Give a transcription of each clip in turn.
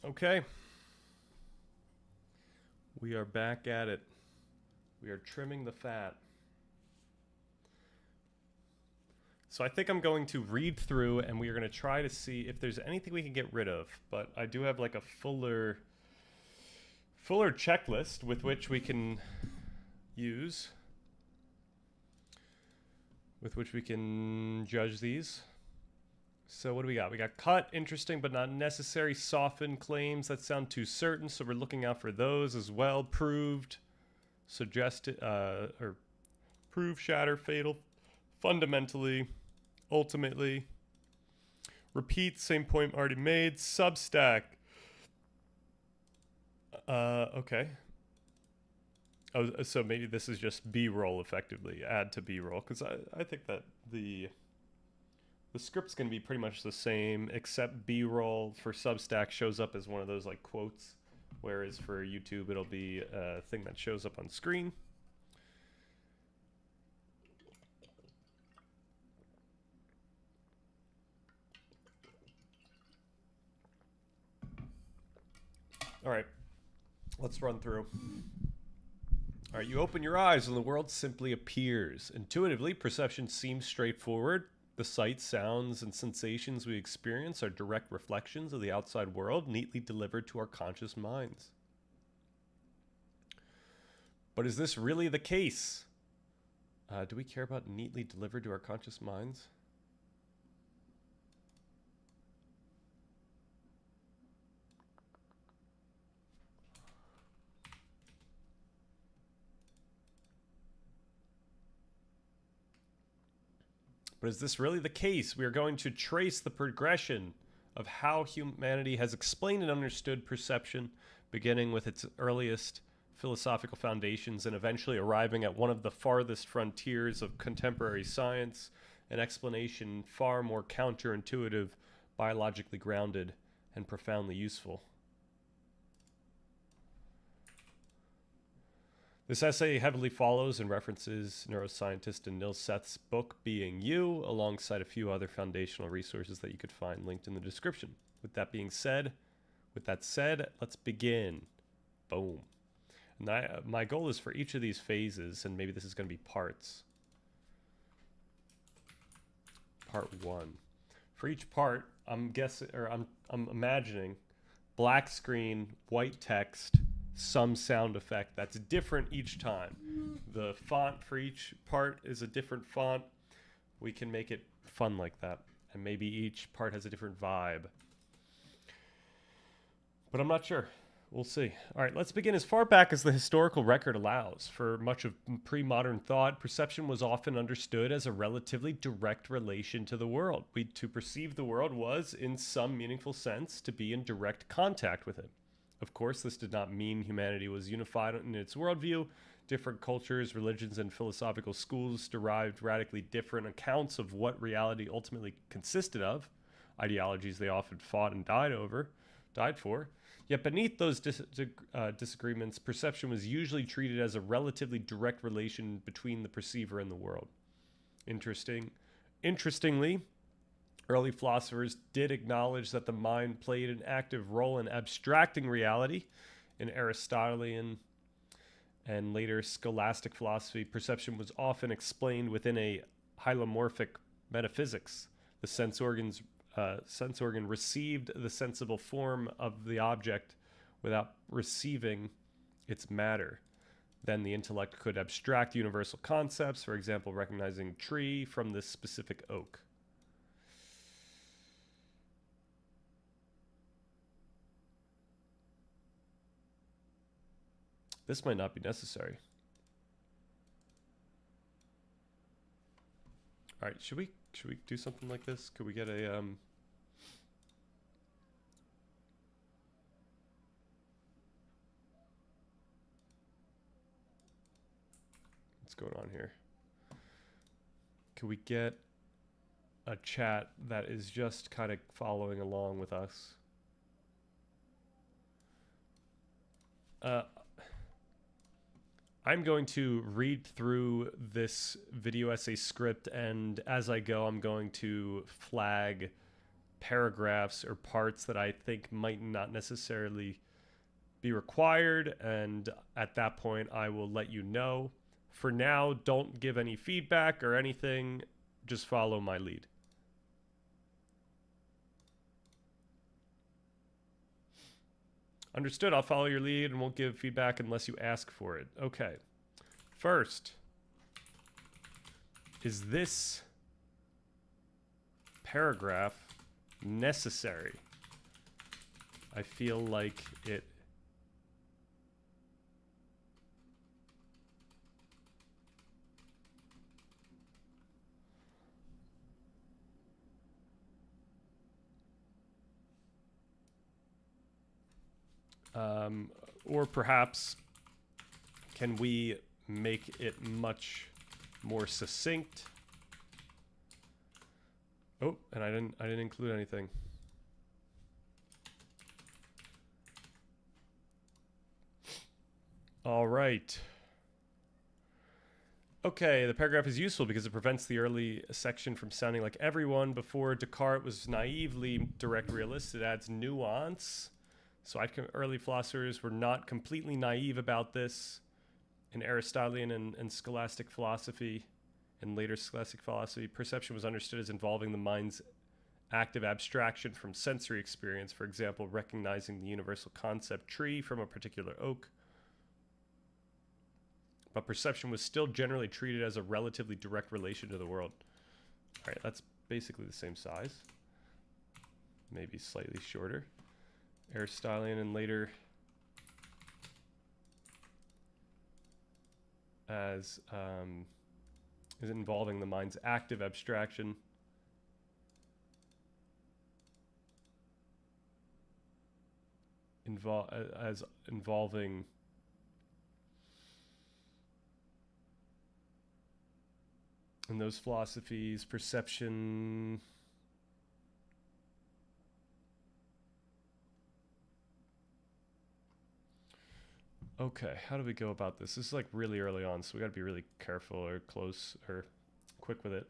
Okay, we are back at it. We are trimming the fat. So I think I'm going to read through and we are going to try to see if there's anything we can get rid of. But I do have like a fuller checklist with which we can use, with which we can judge these. So what do we got? We got cut, interesting but not necessary, softened claims that sound too certain, so we're looking out for those as well. Proved, suggested, or prove, shatter, fatal, fundamentally, ultimately, repeat, same point already made, substack. Okay. Oh, so maybe this is just B-roll effectively. Add to B-roll, because I think that the script's going to be pretty much the same, except B-roll for Substack shows up as one of those like quotes, whereas for YouTube it'll be a thing that shows up on screen. All right, let's run through. All right, you open your eyes and the world simply appears. Intuitively, perception seems straightforward. The sights, sounds, and sensations we experience are direct reflections of the outside world, neatly delivered to our conscious minds. But is this really the case? Do we care about neatly delivered to our conscious minds? But is this really the case? We are going to trace the progression of how humanity has explained and understood perception, beginning with its earliest philosophical foundations and eventually arriving at one of the farthest frontiers of contemporary science, an explanation far more counterintuitive, biologically grounded, and profoundly useful. This essay heavily follows and references neuroscientist and Nils Seth's book, Being You, alongside a few other foundational resources that you could find linked in the description. With that said, let's begin. Boom. And my goal is for each of these phases, and maybe this is going to be parts. Part 1. For each part, I'm imagining black screen, white text, some sound effect that's different each time. The font for each part is a different font. We can make it fun like that. And maybe each part has a different vibe. But I'm not sure. We'll see. All right, let's begin as far back as the historical record allows. For much of pre-modern thought, perception was often understood as a relatively direct relation to the world. To perceive the world was, in some meaningful sense, to be in direct contact with it. Of course, this did not mean humanity was unified in its worldview. Different cultures, religions, and philosophical schools derived radically different accounts of what reality ultimately consisted of, ideologies they often fought and died for. Yet beneath those disagreements, perception was usually treated as a relatively direct relation between the perceiver and the world. Interestingly, early philosophers did acknowledge that the mind played an active role in abstracting reality. In Aristotelian and later scholastic philosophy, perception was often explained within a hylomorphic metaphysics. The sense organ received the sensible form of the object without receiving its matter. Then the intellect could abstract universal concepts, for example, recognizing tree from this specific oak. This might not be necessary. All right, should we do something like this? Could we get a what's going on here? Could we get a chat that is just kind of following along with us? I'm going to read through this video essay script, and as I go, I'm going to flag paragraphs or parts that I think might not necessarily be required, and at that point I will let you know. For now, don't give any feedback or anything, just follow my lead. Understood. I'll follow your lead and won't give feedback unless you ask for it. Okay. First, is this paragraph necessary? I feel like it or perhaps can we make it much more succinct? Oh, and I didn't include anything. All right. Okay, the paragraph is useful because it prevents the early section from sounding like everyone. Before Descartes was naively direct realist, it adds nuance. So early philosophers were not completely naive about this. In Aristotelian and scholastic philosophy, and later scholastic philosophy, perception was understood as involving the mind's active abstraction from sensory experience, for example, recognizing the universal concept tree from a particular oak. But perception was still generally treated as a relatively direct relation to the world. All right, that's basically the same size. Maybe slightly shorter. Aristotelian and later as is involving the mind's active abstraction. As involving in those philosophies, perception okay, how do we go about this? This is like really early on, so we got to be really careful or close or quick with it.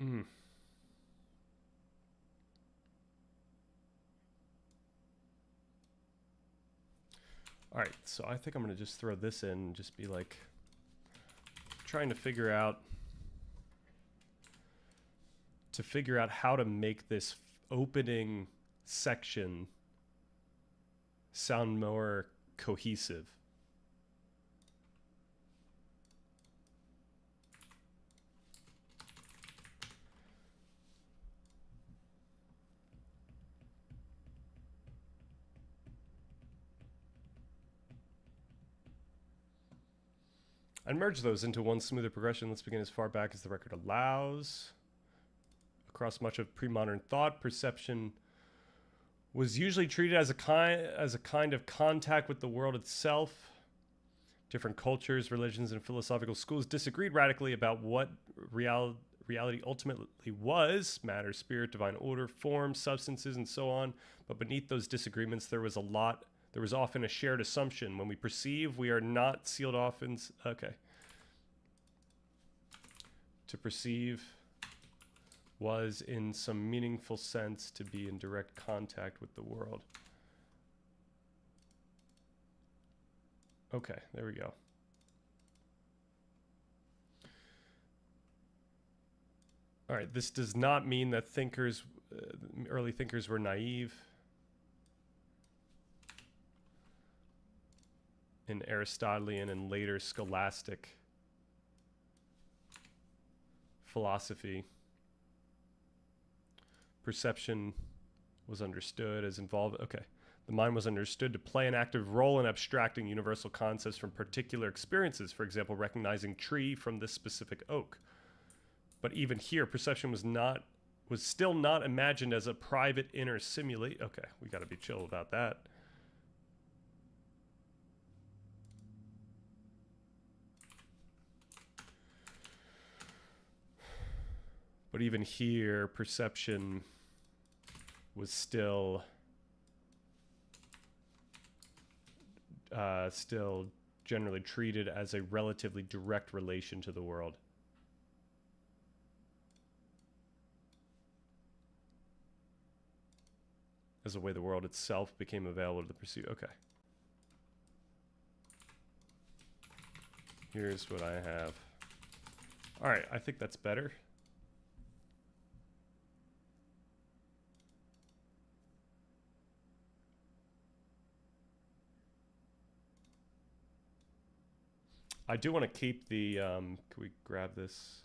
Mm. All right, so I think I'm going to just throw this in and just be like trying to figure out how to make this opening section sound more cohesive. And merge those into one smoother progression. Let's begin as far back as the record allows. Across much of pre-modern thought, perception was usually treated as a kind of contact with the world itself. Different cultures, religions, and philosophical schools disagreed radically about what reality ultimately was: matter, spirit, divine order, form, substances, and so on. But beneath those disagreements, there was often a shared assumption. When we perceive, we are not sealed off in... Okay. To perceive was, in some meaningful sense, to be in direct contact with the world. Okay, there we go. All right, this does not mean that early thinkers were naive. In Aristotelian and later scholastic philosophy, perception was understood as involved. Okay. The mind was understood to play an active role in abstracting universal concepts from particular experiences, for example, recognizing tree from this specific oak. But even here, perception was not was still not imagined as a private inner simulate. Okay, we got to be chill about that. But even here, perception was still generally treated as a relatively direct relation to the world. As a way the world itself became available to the pursuit. Okay. Here's what I have. All right, I think that's better. I do want to keep the, can we grab this?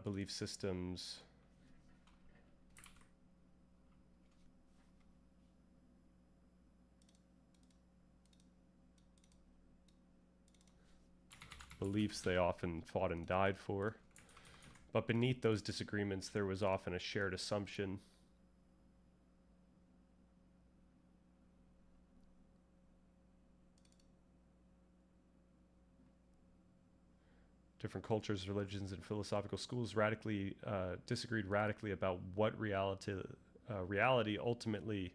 Belief systems. Beliefs they often fought and died for. But beneath those disagreements, there was often a shared assumption. Different cultures, religions, and philosophical schools disagreed radically about what reality ultimately,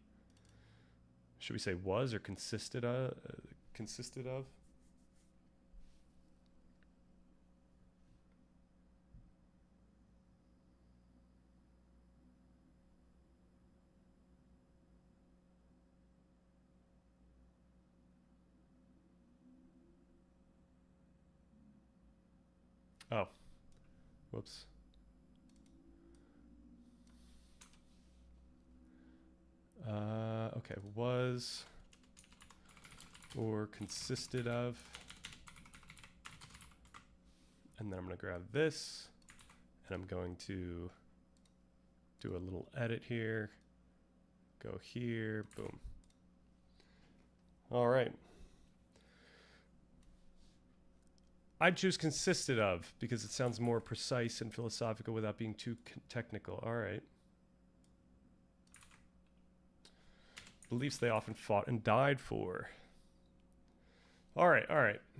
should we say, was or consisted of? Oh, whoops. Okay, was or consisted of. And then I'm going to grab this, and I'm going to do a little edit here. Go here, boom. All right. I'd choose consisted of because it sounds more precise and philosophical without being too technical. All right. Beliefs they often fought and died for. All right.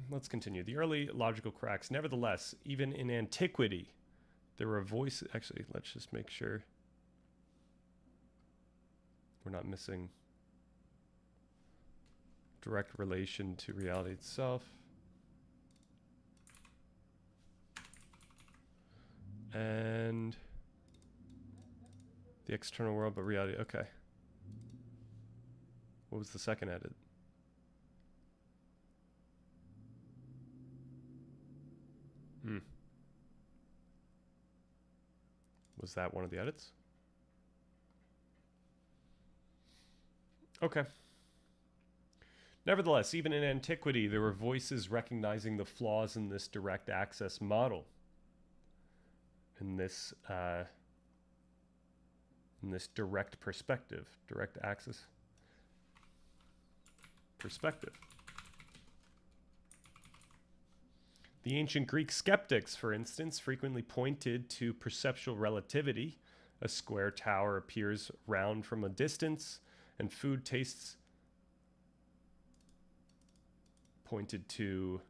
Let's continue. The early logical cracks. Nevertheless, even in antiquity, there were voices. Actually, let's just make sure we're not missing direct relation to reality itself. And the external world, but reality. Okay. What was the second edit? Was that one of the edits? Okay. Nevertheless, even in antiquity, there were voices recognizing the flaws in this direct access model. In this direct perspective, direct access perspective. The ancient Greek skeptics, for instance, frequently pointed to perceptual relativity. A square tower appears round from a distance, and food tastes pointed to...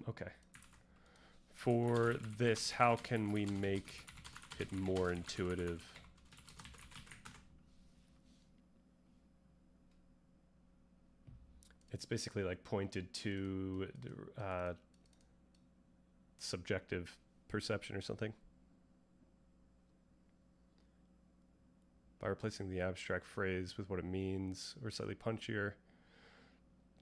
okay. For this, how can we make it more intuitive? It's basically like pointed to subjective perception or something. By replacing the abstract phrase with what it means, or slightly punchier.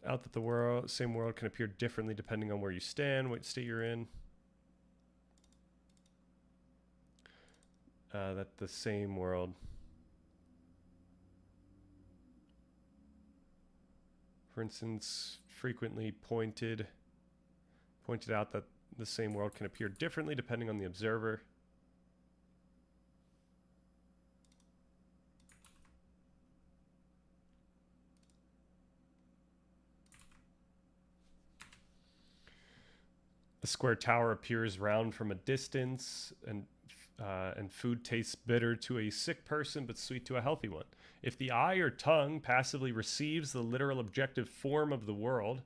Out that the same world can appear differently depending on where you stand, what state you're in. That the same world. For instance, frequently pointed out that the same world can appear differently depending on the observer. The square tower appears round from a distance, and food tastes bitter to a sick person but sweet to a healthy one. If the eye or tongue passively receives the literal objective form of the world,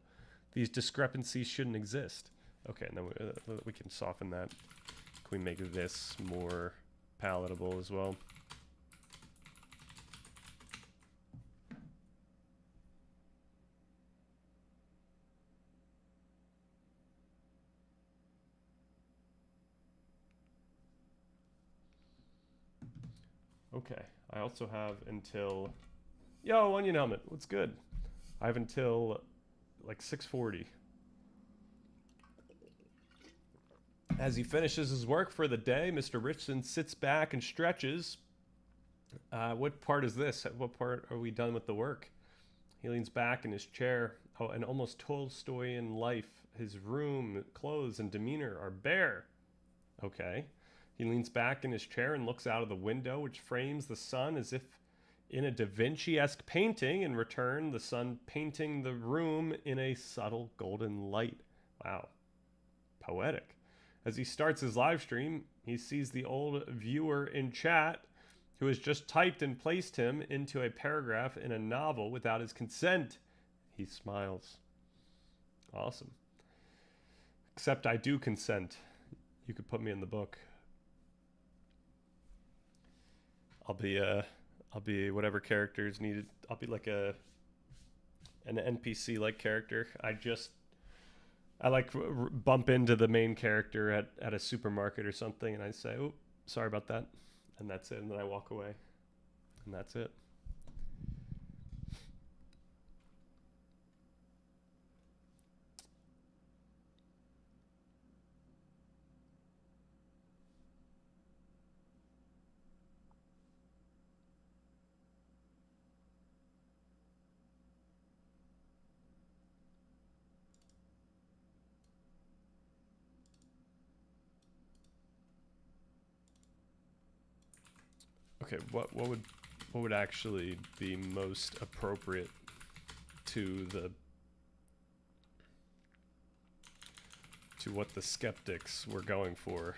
these discrepancies shouldn't exist. Okay, and then we can soften that. Can we make this more palatable as well? Okay, I also have until... Yo, Onion Helmet, what's good? I have until like 6:40. As he finishes his work for the day, Mr. Richardson sits back and stretches. What part is this? What part are we done with the work? He leans back in his chair. Oh, an almost Tolstoyan life. His room, clothes, and demeanor are bare. Okay. He leans back in his chair and looks out of the window, which frames the sun as if in a Da Vinci-esque painting. In return, the sun painting the room in a subtle golden light. Wow. Poetic. As he starts his live stream, he sees the old viewer in chat who has just typed and placed him into a paragraph in a novel without his consent. He smiles. Awesome. Except I do consent. You could put me in the book. I'll be whatever character is needed. I'll be like an NPC like character. I like bump into the main character at a supermarket or something, and I say, "Oh, sorry about that," and that's it. And then I walk away, and that's it. Okay, what would actually be most appropriate to what the skeptics were going for?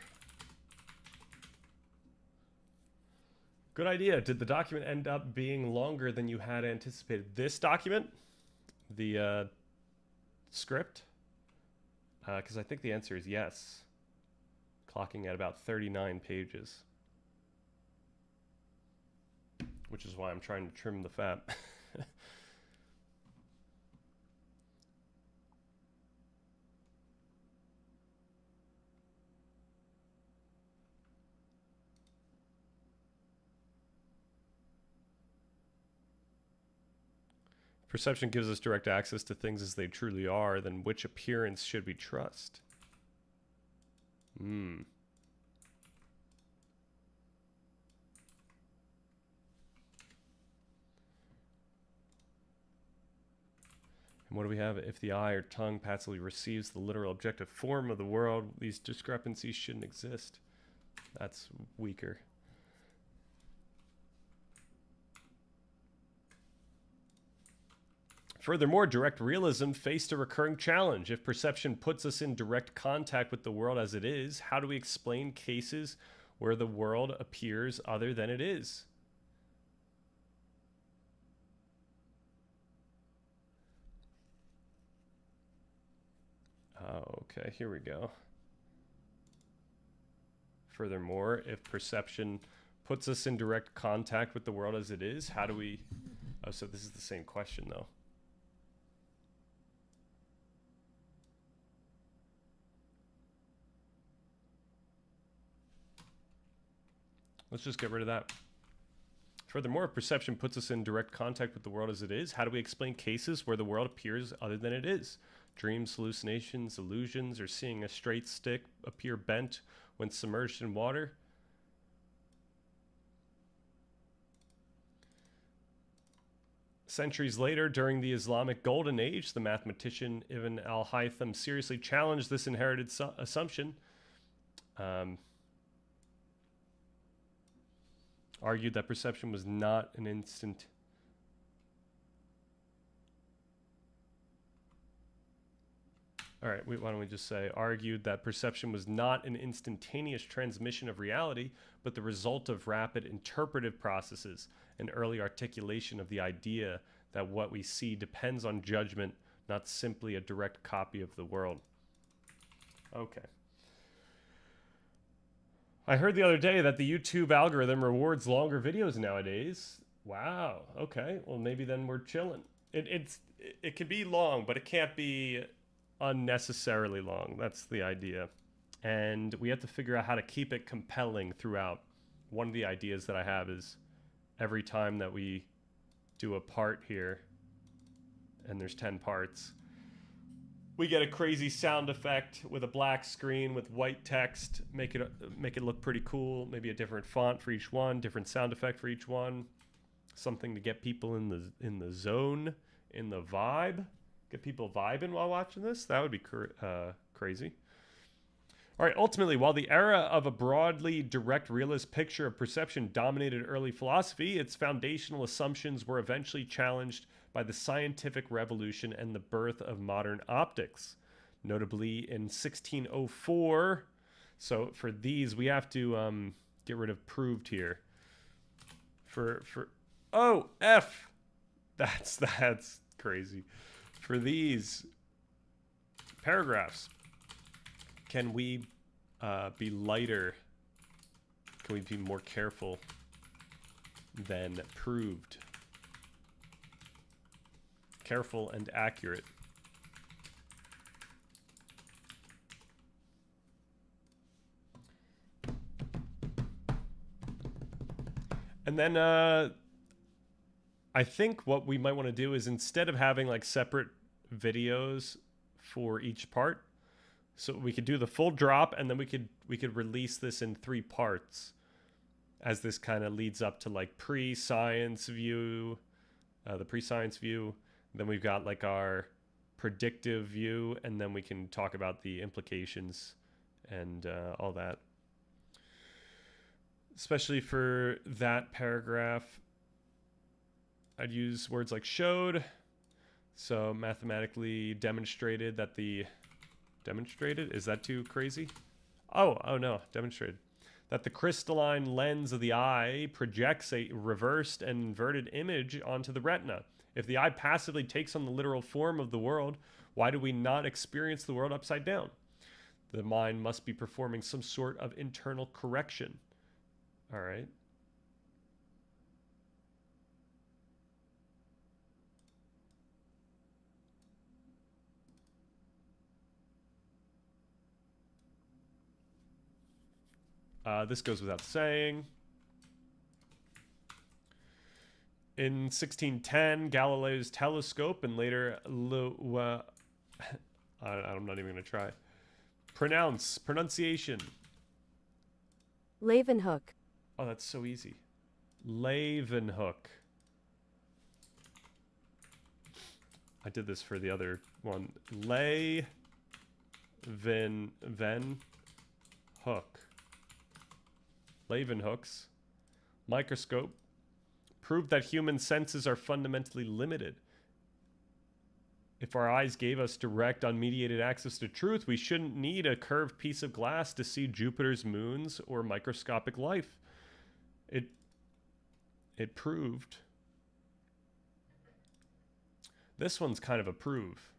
Good idea. Did the document end up being longer than you had anticipated? This document, the script, because I think the answer is yes. Clocking at about 39 pages. Which is why I'm trying to trim the fat. Perception gives us direct access to things as they truly are, then which appearance should we trust? And what do we have? If the eye or tongue passively receives the literal objective form of the world, these discrepancies shouldn't exist. That's weaker. Furthermore, direct realism faced a recurring challenge. If perception puts us in direct contact with the world as it is, how do we explain cases where the world appears other than it is? Okay, here we go. Furthermore, if perception puts us in direct contact with the world as it is, how do we... Oh, so this is the same question, though. Let's just get rid of that. Furthermore, if perception puts us in direct contact with the world as it is, how do we explain cases where the world appears other than it is? Dreams, hallucinations, illusions, or seeing a straight stick appear bent when submerged in water? Centuries later, during the Islamic Golden Age, the mathematician Ibn al-Haytham seriously challenged this inherited assumption. Argued that perception was not an instant. All right, why don't we just say argued that perception was not an instantaneous transmission of reality, but the result of rapid interpretive processes, an early articulation of the idea that what we see depends on judgment, not simply a direct copy of the world. Okay. I heard the other day that the YouTube algorithm rewards longer videos nowadays. Wow. Okay. Well, maybe then we're chilling. It can be long, but it can't be unnecessarily long. That's the idea. And we have to figure out how to keep it compelling throughout. One of the ideas that I have is every time that we do a part here, and there's 10 parts, we get a crazy sound effect with a black screen with white text, make it look pretty cool, maybe a different font for each one, different sound effect for each one, something to get people in the zone, in the vibe, get people vibing while watching this. That would be crazy. All right, ultimately, while the era of a broadly direct realist picture of perception dominated early philosophy, its foundational assumptions were eventually challenged by the scientific revolution and the birth of modern optics, notably in 1604. So for these, we have to get rid of proved here. Oh, F. That's crazy. For these paragraphs, can we be lighter? Can we be more careful than proved? Careful and accurate. And then I think what we might want to do is, instead of having like separate videos for each part, so we could do the full drop, and then we could release this in 3 parts, as this kind of leads up to like pre-science view, the pre-science view. Then we've got like our predictive view, and then we can talk about the implications and all that. Especially for that paragraph, I'd use words like showed. So mathematically demonstrated that the... Demonstrated? Is that too crazy? Oh no, demonstrated. That the crystalline lens of the eye projects a reversed and inverted image onto the retina. If the eye passively takes on the literal form of the world, why do we not experience the world upside down? The mind must be performing some sort of internal correction. All right. This goes without saying. In 1610, Galileo's telescope, and later I'm not even going to try. Pronunciation. Leeuwenhoek. Oh, that's so easy. Leeuwenhoek. I did this for the other one. Leeuwenhoek. Leeuwenhoek's microscope proved that human senses are fundamentally limited. If our eyes gave us direct, unmediated access to truth, we shouldn't need a curved piece of glass to see Jupiter's moons or microscopic life. It proved. This one's kind of a prove.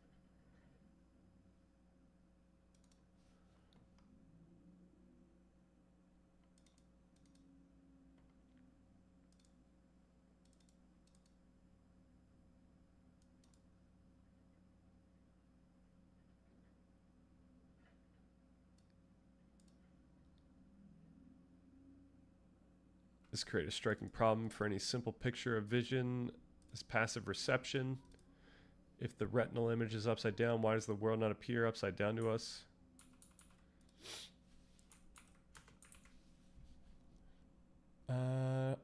This creates a striking problem for any simple picture of vision as passive reception. If the retinal image is upside down, why does the world not appear upside down to us? I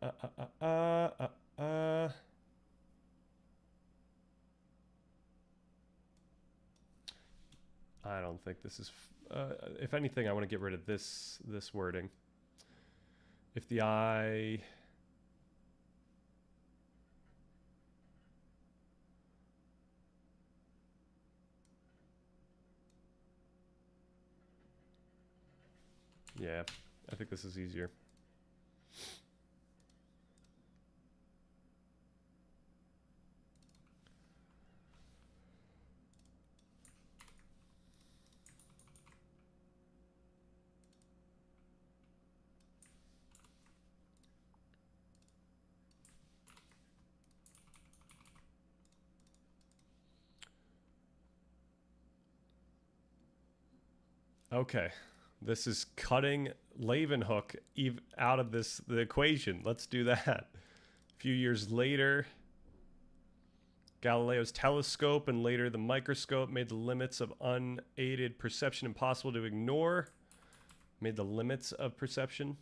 don't think this is... if anything, I want to get rid of this wording. If the eye... Yeah, I think this is easier. Okay, this is cutting Leeuwenhoek out of the equation. Let's do that. A few years later, Galileo's telescope and later the microscope made the limits of unaided perception impossible to ignore. Made the limits of perception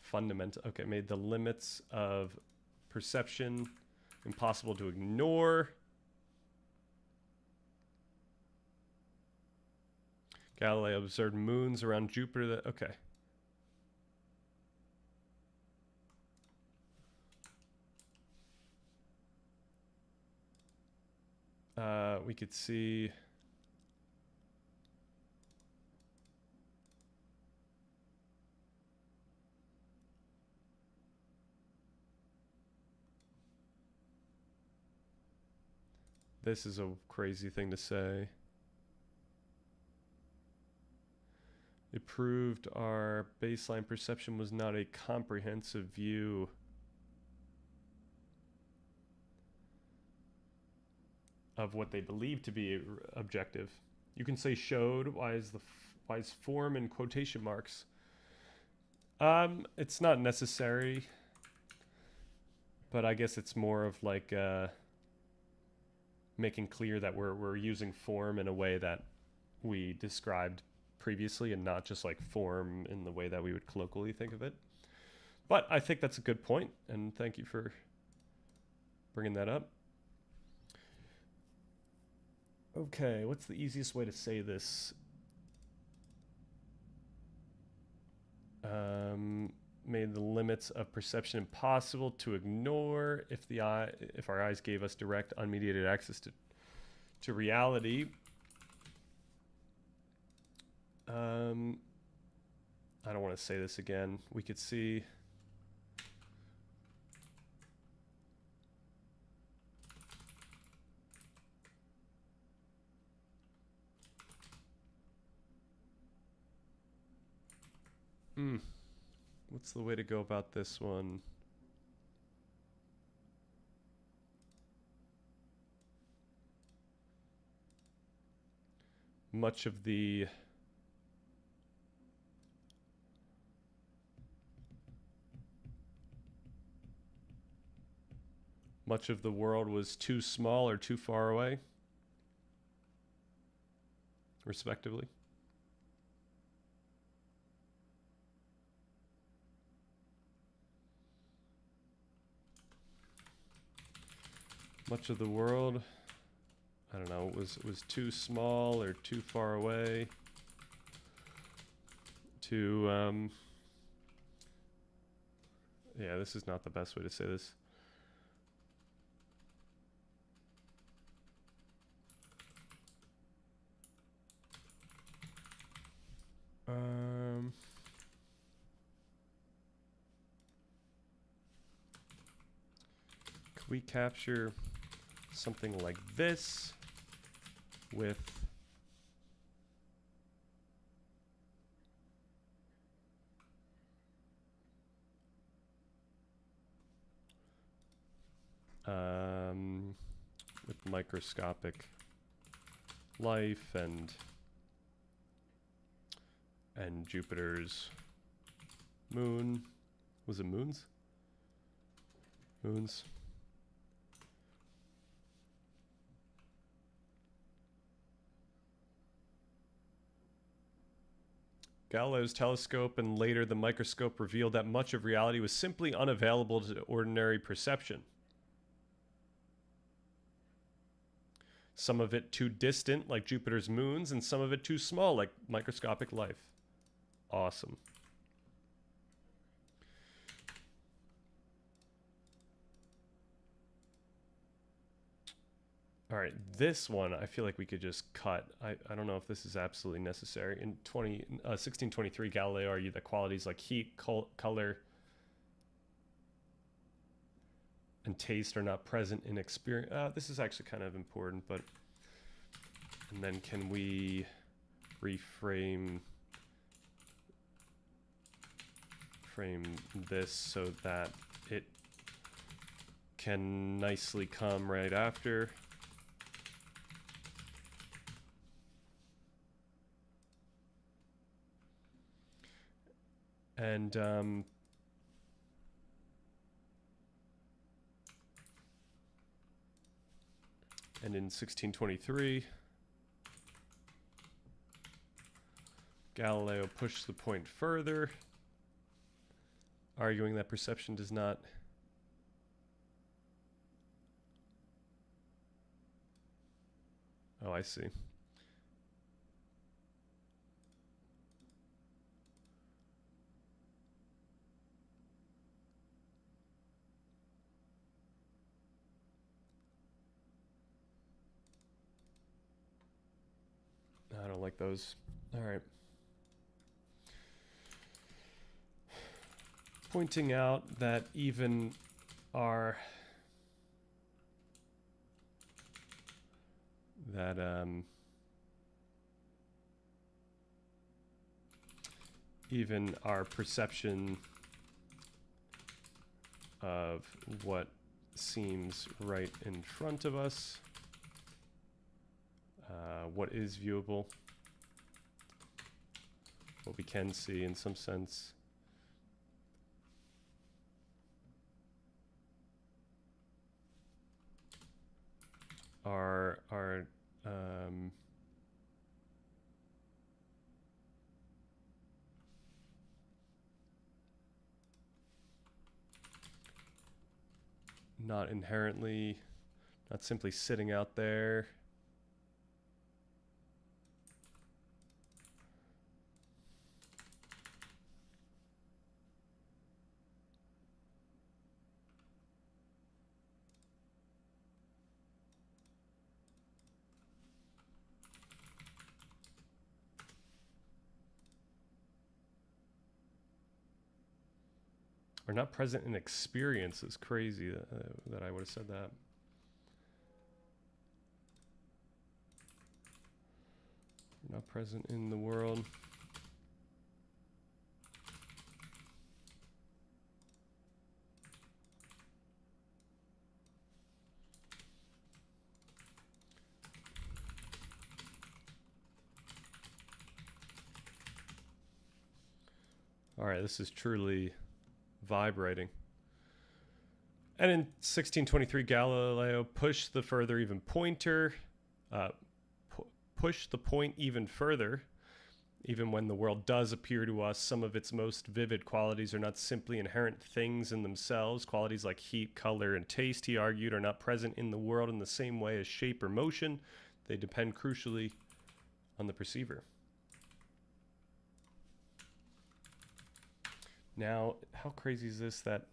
fundamental. Okay, made the limits of perception impossible to ignore. Galileo observed moons around Jupiter that, okay. We could see this is a crazy thing to say. It proved our baseline perception was not a comprehensive view of what they believed to be objective. You can say showed. Why is form in quotation marks? It's not necessary, but I guess it's more of like making clear that we're using form in a way that we described previously and not just like form in the way that we would colloquially think of it. But I think that's a good point, and thank you for bringing that up. Okay, what's the easiest way to say this? Made the limits of perception impossible to ignore if our eyes gave us direct unmediated access to reality. I don't want to say this again. We could see what's the way to go about this one? Much of the world was too small or too far away, respectively. Much of the world, I don't know, was too small or too far away to yeah, this is not the best way to say this. Could we capture something like this with microscopic life and Jupiter's moon. Was it moons? Moons. Galileo's telescope and later the microscope revealed that much of reality was simply unavailable to ordinary perception. Some of it too distant, like Jupiter's moons, and some of it too small, like microscopic life. Awesome. All right, this one I feel like we could just cut. I don't know if this is absolutely necessary. In 1623, Galileo argued that qualities like heat, color, and taste are not present in experience. This is actually kind of important, but... And then can we reframe this so that it can nicely come right after? And in 1623, Galileo pushed the point further, arguing that perception does not I see. I don't like those. All right. Pointing out that even our even our perception of what seems right in front of us, what is viewable, what we can see in some sense, are not inherently, not simply sitting out there. Or not present in experience is crazy that I would have said that. Not present in the world. All right, this is truly vibrating. And in 1623, Galileo pushed the further even pointer, pushed the point even further. Even when the world does appear to us, some of its most vivid qualities are not simply inherent things in themselves. Qualities like heat, color, and taste, he argued, are not present in the world in the same way as shape or motion. They depend crucially on the perceiver. Now, how crazy is this that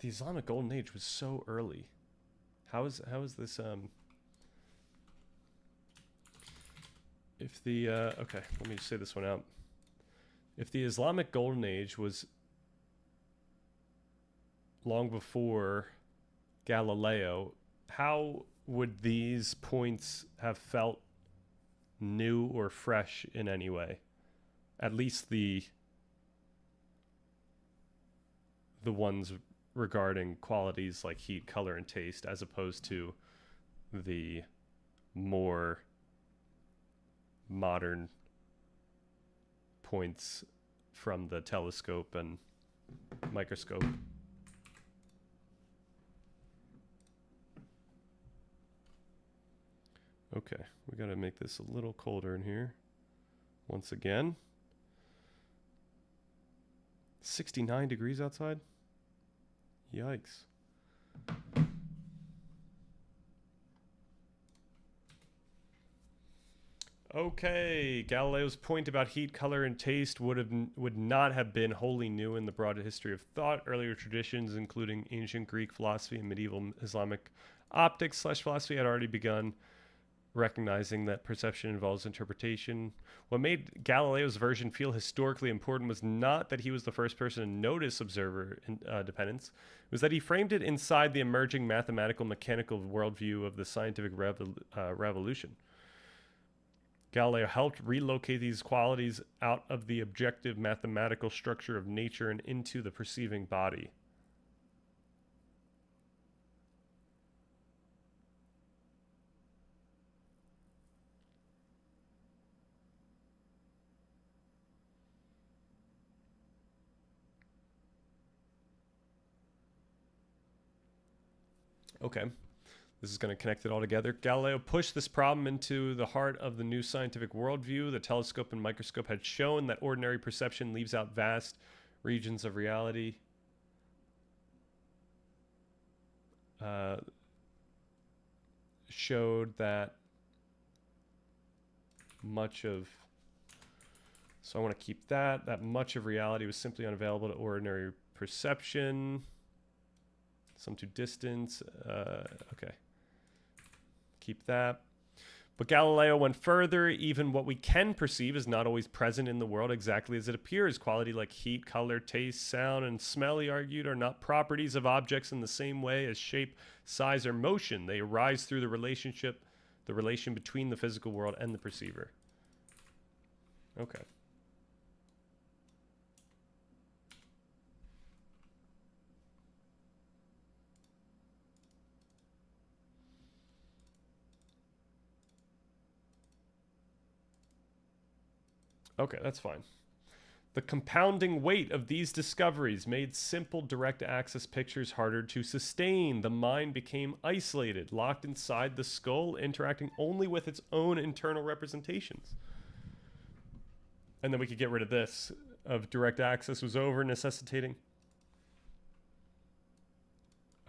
the Islamic Golden Age was so early? How is this if the okay, let me just say this one out. If the Islamic Golden Age was long before Galileo, how would these points have felt new or fresh in any way? At least the ones regarding qualities like heat, color, and taste, as opposed to the more modern points from the telescope and microscope. Okay, we got to make this a little colder in here. Once again. 69 degrees outside? Yikes. Okay, Galileo's point about heat, color, and taste would not have been wholly new in the broad history of thought. Earlier traditions, including ancient Greek philosophy and medieval Islamic optics/philosophy, had already begun recognizing that perception involves interpretation. What made Galileo's version feel historically important was not that he was the first person to notice observer dependence, it was that he framed it inside the emerging mathematical mechanical worldview of the scientific revolution. Galileo helped relocate these qualities out of the objective mathematical structure of nature and into the perceiving body. Okay. This is going to connect it all together. Galileo pushed this problem into the heart of the new scientific worldview. The telescope and microscope had shown that ordinary perception leaves out vast regions of reality. Showed that much of... So I want to keep that much of reality was simply unavailable to ordinary perception. Some to distance. Okay. Keep that. But Galileo went further. Even what we can perceive is not always present in the world exactly as it appears. Quality like heat, color, taste, sound, and smell, he argued, are not properties of objects in the same way as shape, size, or motion. They arise through the relation between the physical world and the perceiver. Okay. Okay, that's fine. The compounding weight of these discoveries made simple direct access pictures harder to sustain. The mind became isolated, locked inside the skull, interacting only with its own internal representations. And then we could get rid of this, of direct access was over, necessitating.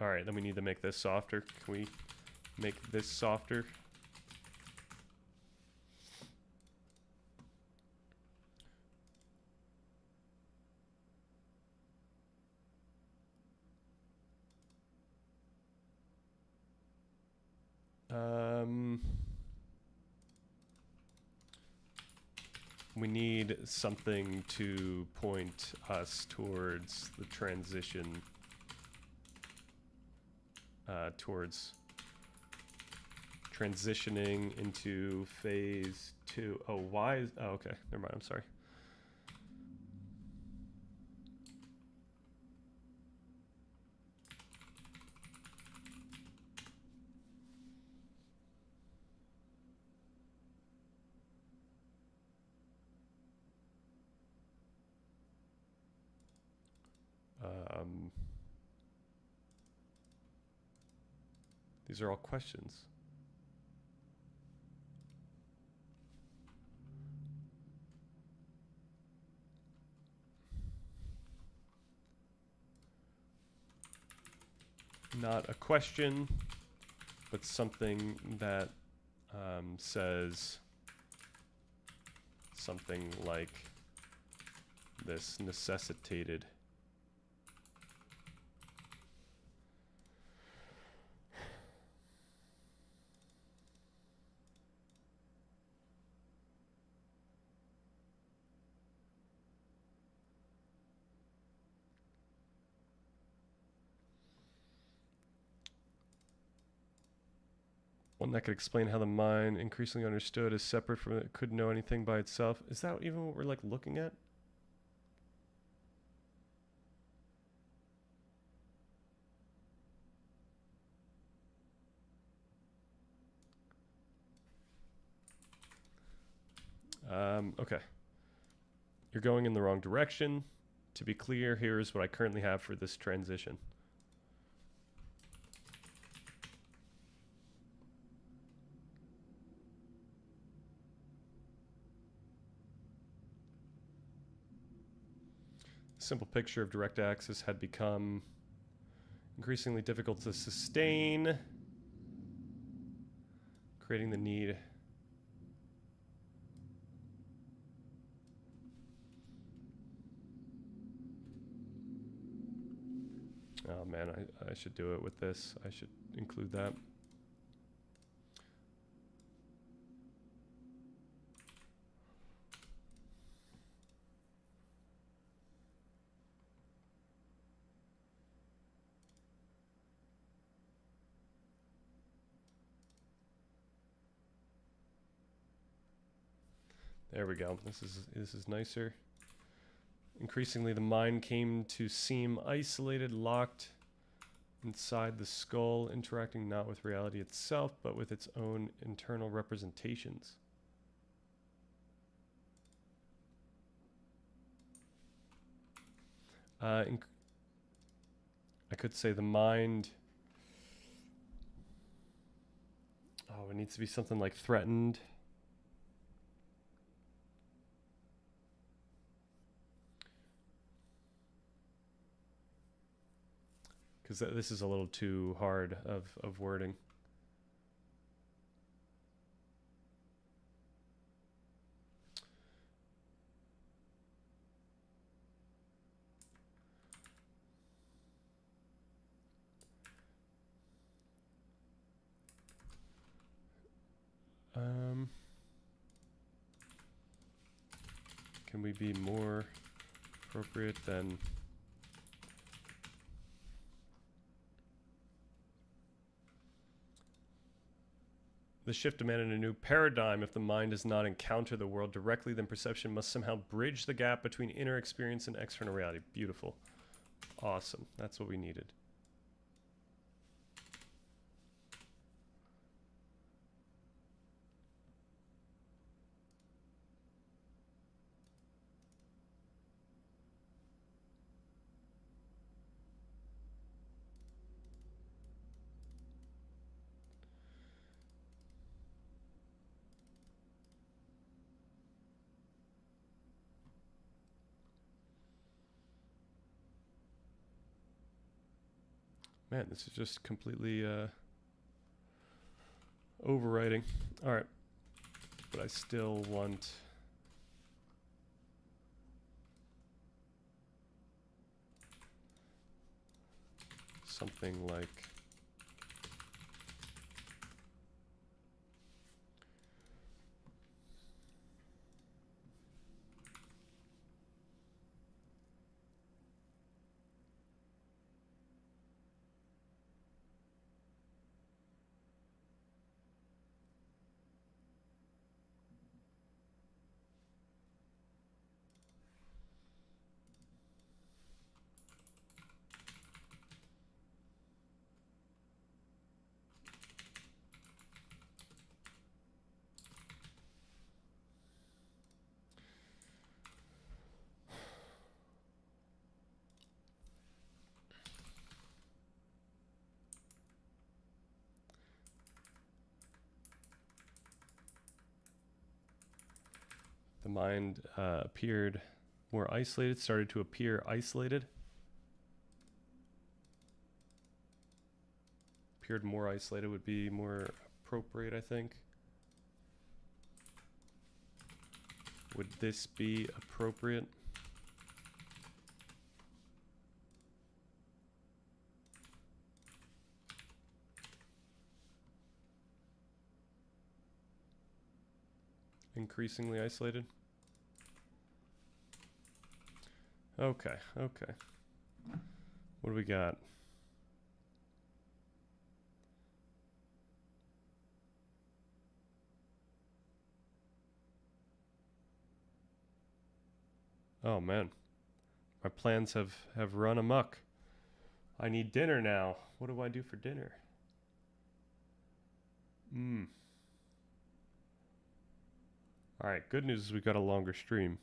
All right, then we need to make this softer. Can we make this softer? We need something to point us towards the transition, towards transitioning into phase 2. Oh, why is... Oh, okay. Never mind. I'm sorry. These are all questions. Not a question, but something that says something like this: necessitated. One that could explain how the mind, increasingly understood, is separate from it, couldn't know anything by itself. Is that even what we're like looking at? Okay. You're going in the wrong direction. To be clear, here is what I currently have for this transition. Simple picture of direct access had become increasingly difficult to sustain, creating the need Oh man, I should do it with this. I should include that. There we go. This is nicer. Increasingly, the mind came to seem isolated, locked inside the skull, interacting not with reality itself, but with its own internal representations. I could say the mind. Oh, it needs to be something like threatened. Because this is a little too hard of wording. Can we be more appropriate than... The shift demanded a new paradigm. If the mind does not encounter the world directly, then perception must somehow bridge the gap between inner experience and external reality. Beautiful. Awesome. That's what we needed. Man, this is just completely overwriting. All right. But I still want... something like... The mind appeared more isolated, started to appear isolated. Appeared more isolated would be more appropriate, I think. Would this be appropriate? Increasingly isolated? Okay, okay. What do we got? Oh man. My plans have run amok. I need dinner now. What do I do for dinner? Alright, good news is we got a longer stream.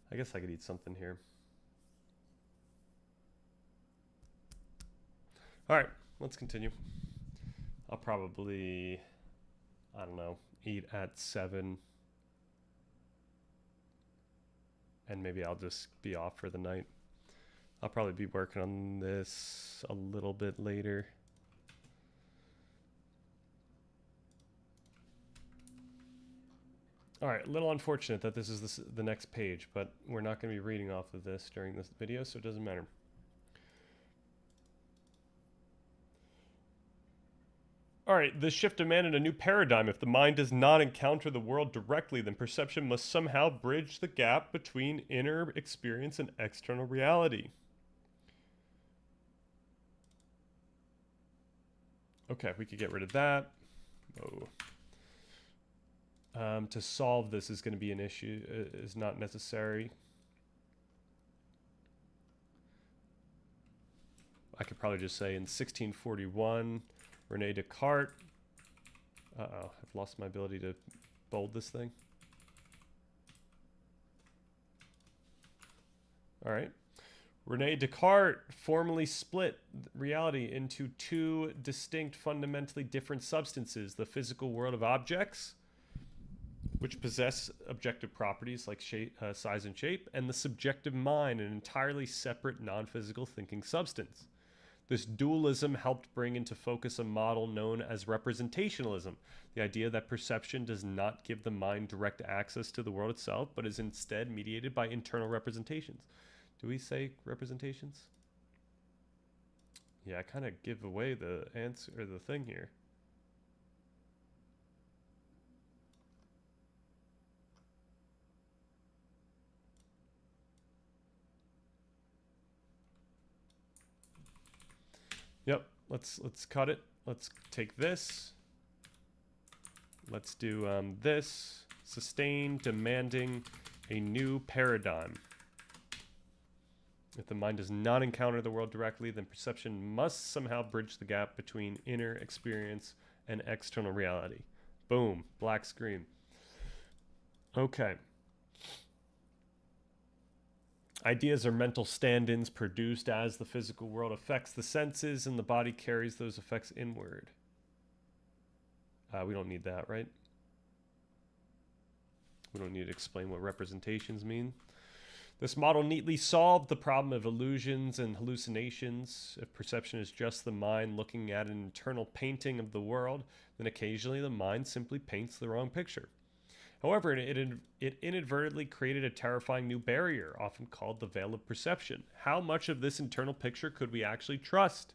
I guess I could eat something here. All right, let's continue. I'll probably, I don't know, eat at 7. And maybe I'll just be off for the night. I'll probably be working on this a little bit later. All right, a little unfortunate that this is the next page, but we're not going to be reading off of this during this video, so it doesn't matter. All right, this shift demanded a new paradigm. If the mind does not encounter the world directly, then perception must somehow bridge the gap between inner experience and external reality. Okay, we could get rid of that. Oh. To solve this is going to be an issue, is not necessary. I could probably just say in 1641, Rene Descartes. Uh-oh, I've lost my ability to bold this thing. All right. Rene Descartes formally split reality into two distinct, fundamentally different substances: the physical world of objects, which possess objective properties like shape, size and shape, and the subjective mind, an entirely separate non-physical thinking substance. This dualism helped bring into focus a model known as representationalism, the idea that perception does not give the mind direct access to the world itself, but is instead mediated by internal representations. Do we say representations? Yeah, I kind of give away the answer or the thing here. Yep, let's cut it. Let's take this. Let's do this. Sustain, demanding a new paradigm. If the mind does not encounter the world directly, then perception must somehow bridge the gap between inner experience and external reality. Boom, black screen. Okay. Ideas are mental stand-ins produced as the physical world affects the senses and the body carries those effects inward. We don't need that, right? We don't need to explain what representations mean. This model neatly solved the problem of illusions and hallucinations. If perception is just the mind looking at an internal painting of the world, then occasionally the mind simply paints the wrong picture. However, it inadvertently created a terrifying new barrier, often called the veil of perception. How much of this internal picture could we actually trust?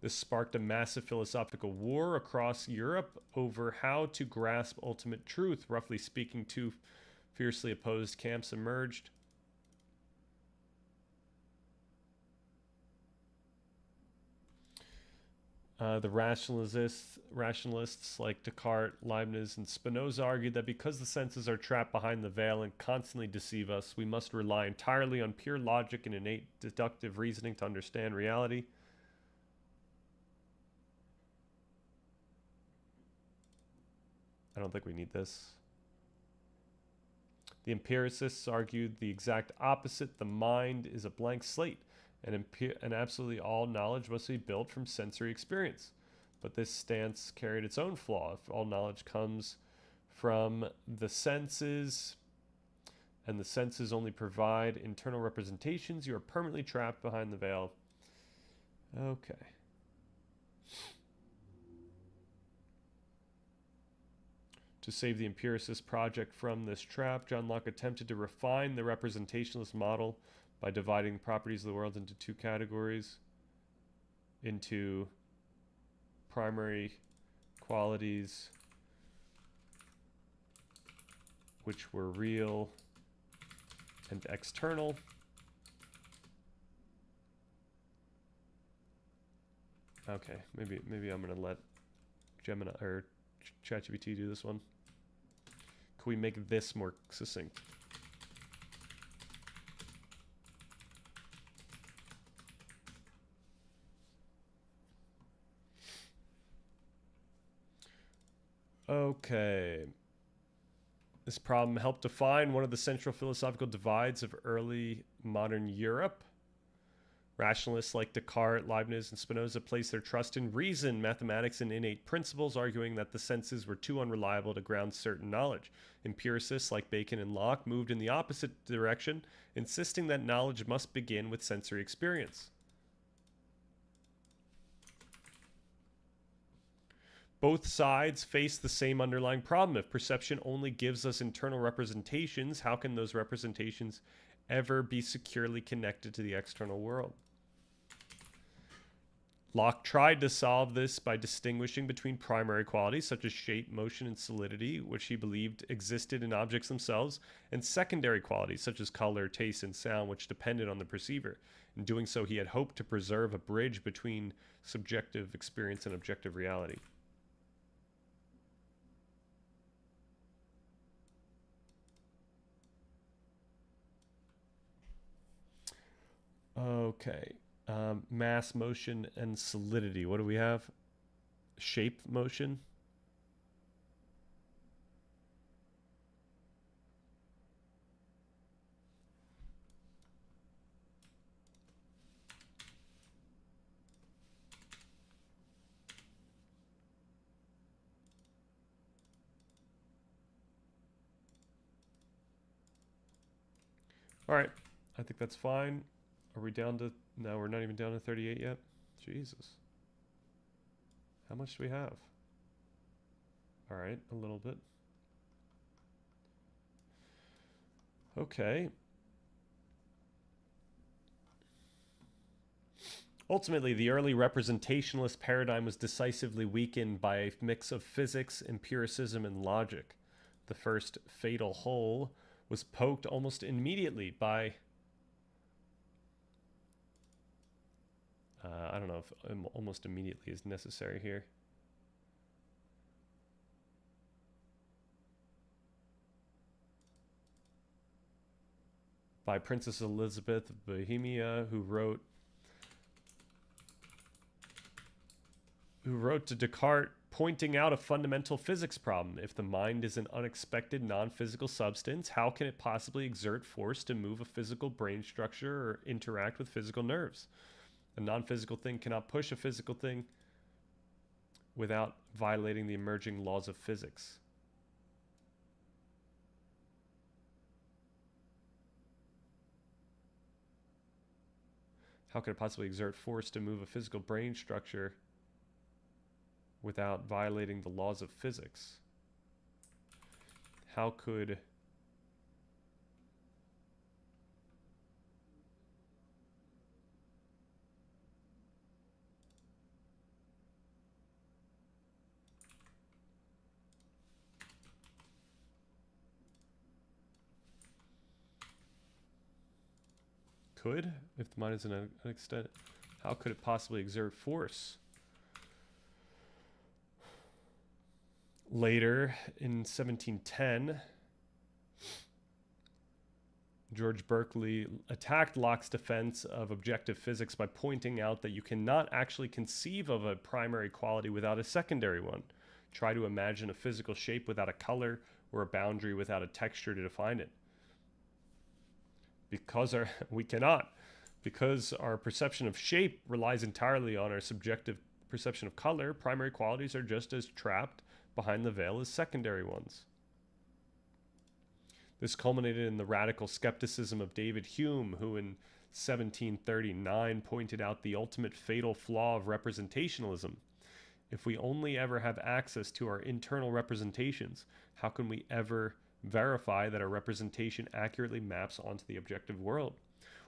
This sparked a massive philosophical war across Europe over how to grasp ultimate truth. Roughly speaking, two fiercely opposed camps emerged. The rationalists like Descartes, Leibniz, and Spinoza argued that because the senses are trapped behind the veil and constantly deceive us, we must rely entirely on pure logic and innate deductive reasoning to understand reality. I don't think we need this. The empiricists argued the exact opposite. The mind is a blank slate, and absolutely all knowledge must be built from sensory experience. But this stance carried its own flaw. If all knowledge comes from the senses, and the senses only provide internal representations, you are permanently trapped behind the veil. Okay. To save the empiricist project from this trap, John Locke attempted to refine the representationalist model by dividing properties of the world into two categories, into primary qualities, which were real, and external. Okay, maybe I'm gonna let Gemini or ChatGPT do this one. Can we make this more succinct? Okay. This problem helped define one of the central philosophical divides of early modern Europe. Rationalists like Descartes, Leibniz, and Spinoza placed their trust in reason, mathematics, and innate principles, arguing that the senses were too unreliable to ground certain knowledge. Empiricists like Bacon and Locke moved in the opposite direction, insisting that knowledge must begin with sensory experience. Both sides face the same underlying problem. If perception only gives us internal representations, how can those representations ever be securely connected to the external world? Locke tried to solve this by distinguishing between primary qualities such as shape, motion, and solidity, which he believed existed in objects themselves, and secondary qualities such as color, taste, and sound, which depended on the perceiver. In doing so, he had hoped to preserve a bridge between subjective experience and objective reality. Okay. Mass, motion, and solidity. What do we have? Shape, motion. All right. I think that's fine. Are we down to... No, we're not even down to 38 yet. Jesus. How much do we have? All right, a little bit. Okay. Ultimately, the early representationalist paradigm was decisively weakened by a mix of physics, empiricism, and logic. The first fatal hole was poked almost immediately by... I don't know if almost immediately is necessary here. By Princess Elizabeth of Bohemia, who wrote to Descartes, pointing out a fundamental physics problem. If the mind is an unexpected non-physical substance, how can it possibly exert force to move a physical brain structure or interact with physical nerves? A non-physical thing cannot push a physical thing without violating the emerging laws of physics. How could it possibly exert force to move a physical brain structure without violating the laws of physics? How could... if the mind is an extent, how could it possibly exert force? Later, in 1710, George Berkeley attacked Locke's defense of objective physics by pointing out that you cannot actually conceive of a primary quality without a secondary one. Try to imagine a physical shape without a color or a boundary without a texture to define it. We cannot. Because our perception of shape relies entirely on our subjective perception of color, primary qualities are just as trapped behind the veil as secondary ones. This culminated in the radical skepticism of David Hume, who in 1739 pointed out the ultimate fatal flaw of representationalism. If we only ever have access to our internal representations, how can we ever verify that our representation accurately maps onto the objective world?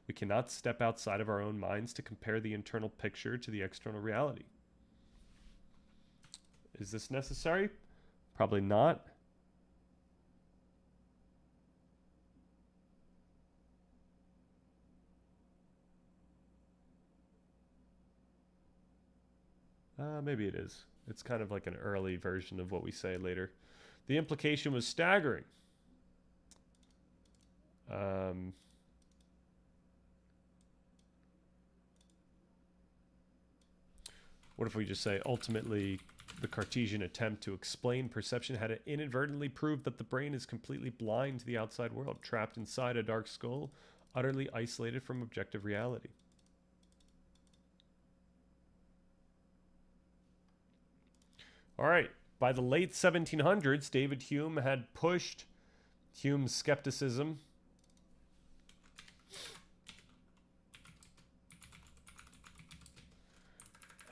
We cannot step outside of our own minds to compare the internal picture to the external reality. Is this necessary? Probably not. Maybe it is. It's kind of like an early version of what we say later. The implication was staggering. What if we just say, ultimately, the Cartesian attempt to explain perception had inadvertently proved that the brain is completely blind to the outside world, trapped inside a dark skull, utterly isolated from objective reality. All right. By the late 1700s, David Hume had pushed Hume's skepticism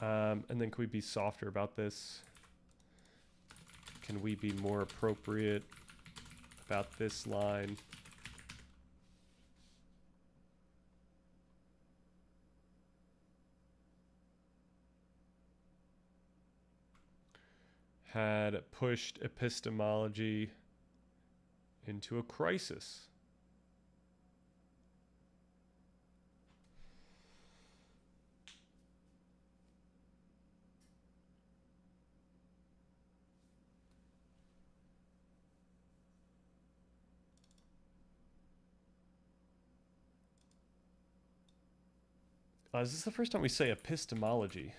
and then can we be softer about this? Can we be more appropriate about this line? Had pushed epistemology into a crisis. Is this the first time we say epistemology?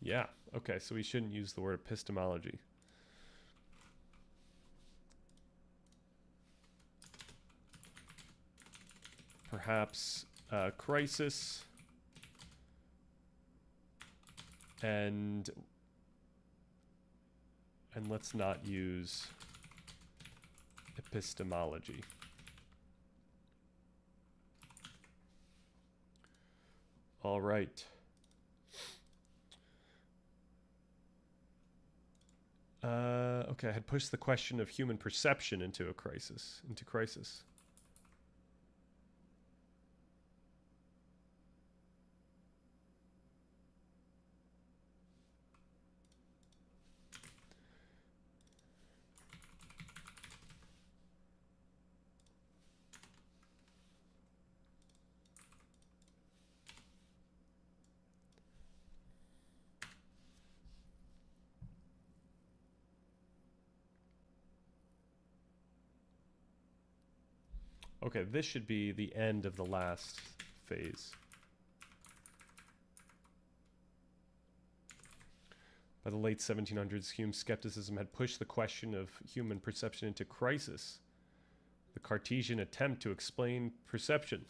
Yeah, okay, so we shouldn't use the word epistemology. Perhaps crisis and let's not use epistemology. All right. Okay, I had pushed the question of human perception into a crisis, Okay, this should be the end of the last phase. By the late 1700s, Hume's skepticism had pushed the question of human perception into crisis. The Cartesian attempt to explain perception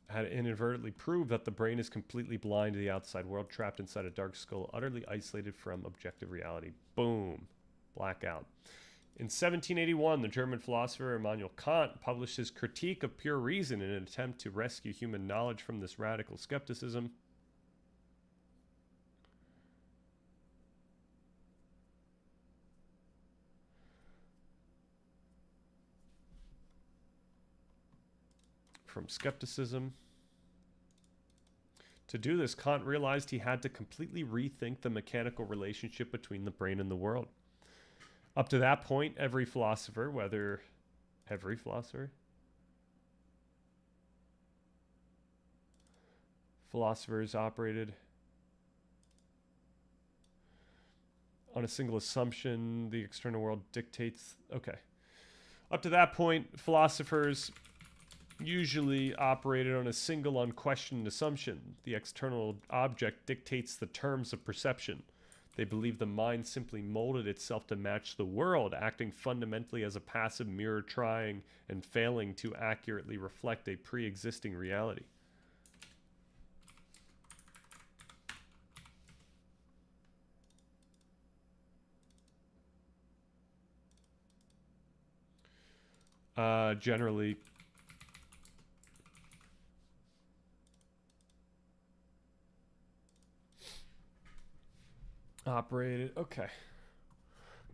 had inadvertently proved that the brain is completely blind to the outside world, trapped inside a dark skull, utterly isolated from objective reality. Boom. Blackout. In 1781, the German philosopher Immanuel Kant published his Critique of Pure Reason in an attempt to rescue human knowledge from this radical skepticism. From skepticism. To do this, Kant realized he had to completely rethink the mechanical relationship between the brain and the world. Up to that point, every philosopher philosophers operated on a single assumption. The external world dictates. Okay. Up to that point, philosophers usually operated on a single unquestioned assumption. The external object dictates the terms of perception. They believed the mind simply molded itself to match the world, acting fundamentally as a passive mirror, trying and failing to accurately reflect a pre-existing reality. Generally, operated. Okay.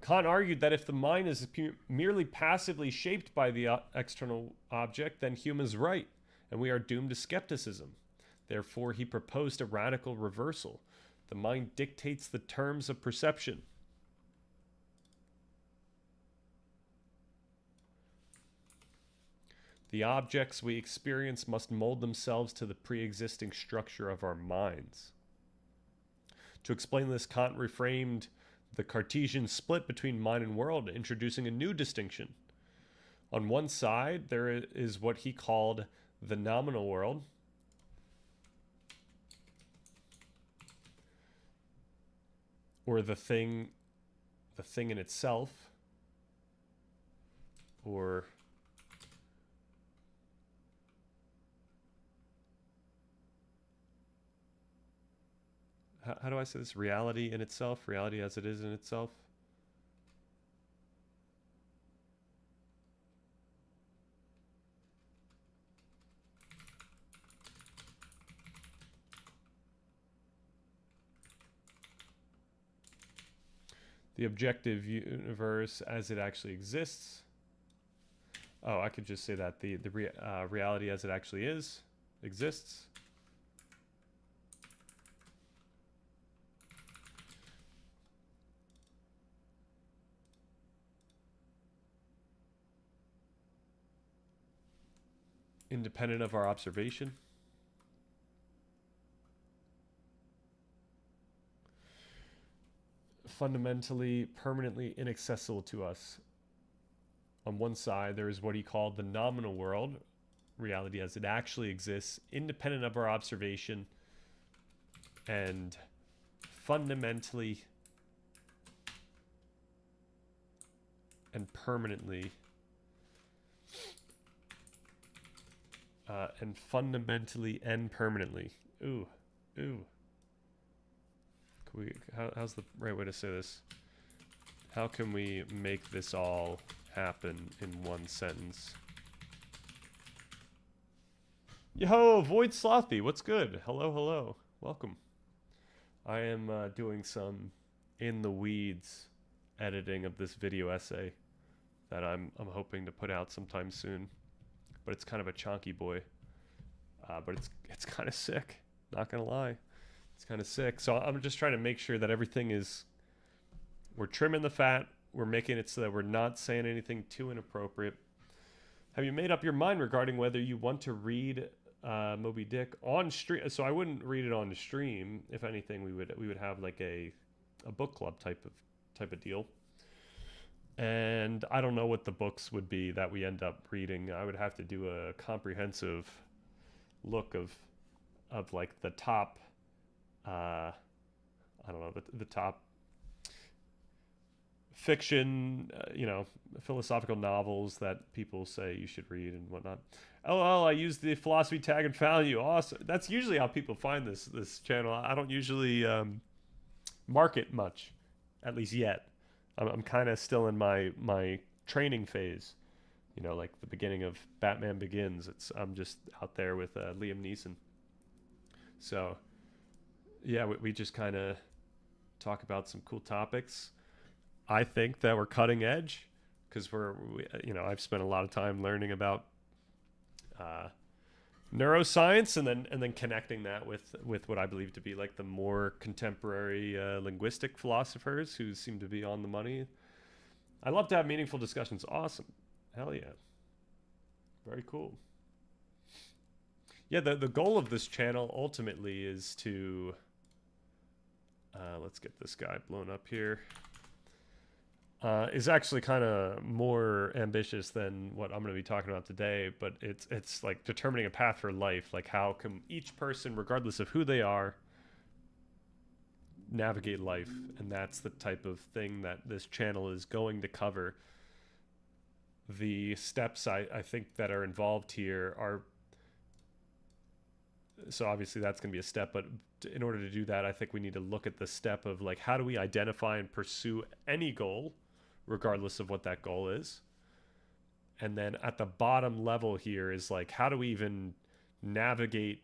Kant argued that if the mind is merely passively shaped by the external object, then Hume is right, and we are doomed to skepticism. Therefore, he proposed a radical reversal. The mind dictates the terms of perception. The objects we experience must mold themselves to the pre-existing structure of our minds. To explain this, Kant reframed the Cartesian split between mind and world, introducing a new distinction. On one side, there is what he called the nominal world, or the thing in itself. or how do I say this? Reality in itself, reality as it is in itself. The objective universe as it actually exists. Oh, I could just say that the reality as it actually exists. Independent of our observation. Fundamentally, permanently inaccessible to us. On one side, there is what he called the nominal world, reality as it actually exists, independent of our observation, and fundamentally and permanently and fundamentally and permanently. Ooh. How's the right way to say this? How can we make this all happen in one sentence? Yo, Void Slothy, what's good? Hello. Welcome. I am doing some in the weeds editing of this video essay that I'm hoping to put out sometime soon. But it's kind of a chonky boy. But it's kind of sick. Not gonna lie, it's kind of sick. So I'm just trying to make sure that everything is. We're trimming the fat. We're making it so that we're not saying anything too inappropriate. Have you made up your mind regarding whether you want to read Moby Dick on stream? So I wouldn't read it on the stream. If anything, we would have like a book club type of deal. And I don't know what the books would be that we end up reading. I would have to do a comprehensive look of like the top I don't know, the top fiction, philosophical novels that people say you should read and whatnot. Oh, I used the philosophy tag and found you. Awesome. That's usually how people find this channel. I don't usually market much, at least yet. I'm kind of still in my training phase. Like the beginning of Batman Begins. I'm just out there with Liam Neeson. So, yeah, we just kind of talk about some cool topics. I think that we're cutting edge because I've spent a lot of time learning about neuroscience and then connecting that with what I believe to be like the more contemporary linguistic philosophers who seem to be on the money. I love to have meaningful discussions. Awesome. Hell yeah. Very cool. Yeah, the goal of this channel ultimately is to let's get this guy blown up here. Is actually kind of more ambitious than what I'm going to be talking about today, but it's like determining a path for life. Like how can each person, regardless of who they are, navigate life, and that's the type of thing that this channel is going to cover. The steps I think that are involved here are, so obviously that's going to be a step, but in order to do that, I think we need to look at the step of like, how do we identify and pursue any goal, regardless of what that goal is? And then at the bottom level here is like, how do we even navigate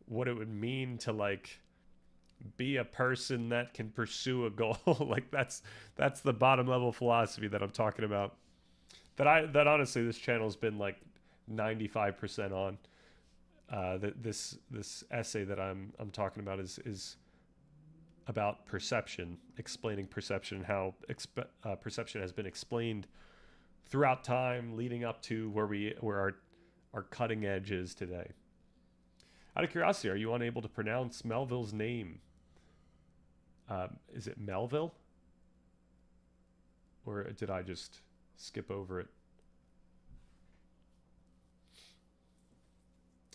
what it would mean to like be a person that can pursue a goal? Like that's the bottom level philosophy that I'm talking about. That honestly this channel's been like 95% on. This essay that I'm talking about is about perception, explaining perception, how perception has been explained throughout time, leading up to where our cutting edge is today. Out of curiosity, are you unable to pronounce Melville's name? Is it Melville, or did I just skip over it?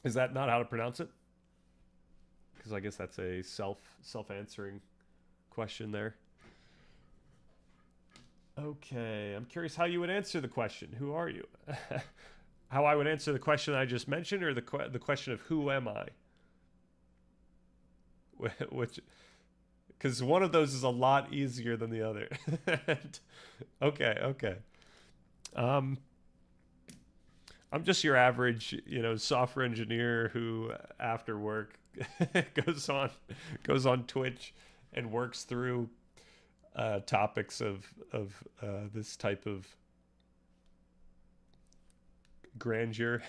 Is that not how to pronounce it? Because I guess that's a self-answering question there. Okay, I'm curious how you would answer the question. Who are you? How I would answer the question I just mentioned, or the question of who am I? Which, because one of those is a lot easier than the other. Okay, okay. Um, I'm just your average, software engineer who, after work, goes on goes on Twitch and works through topics of this type of grandeur.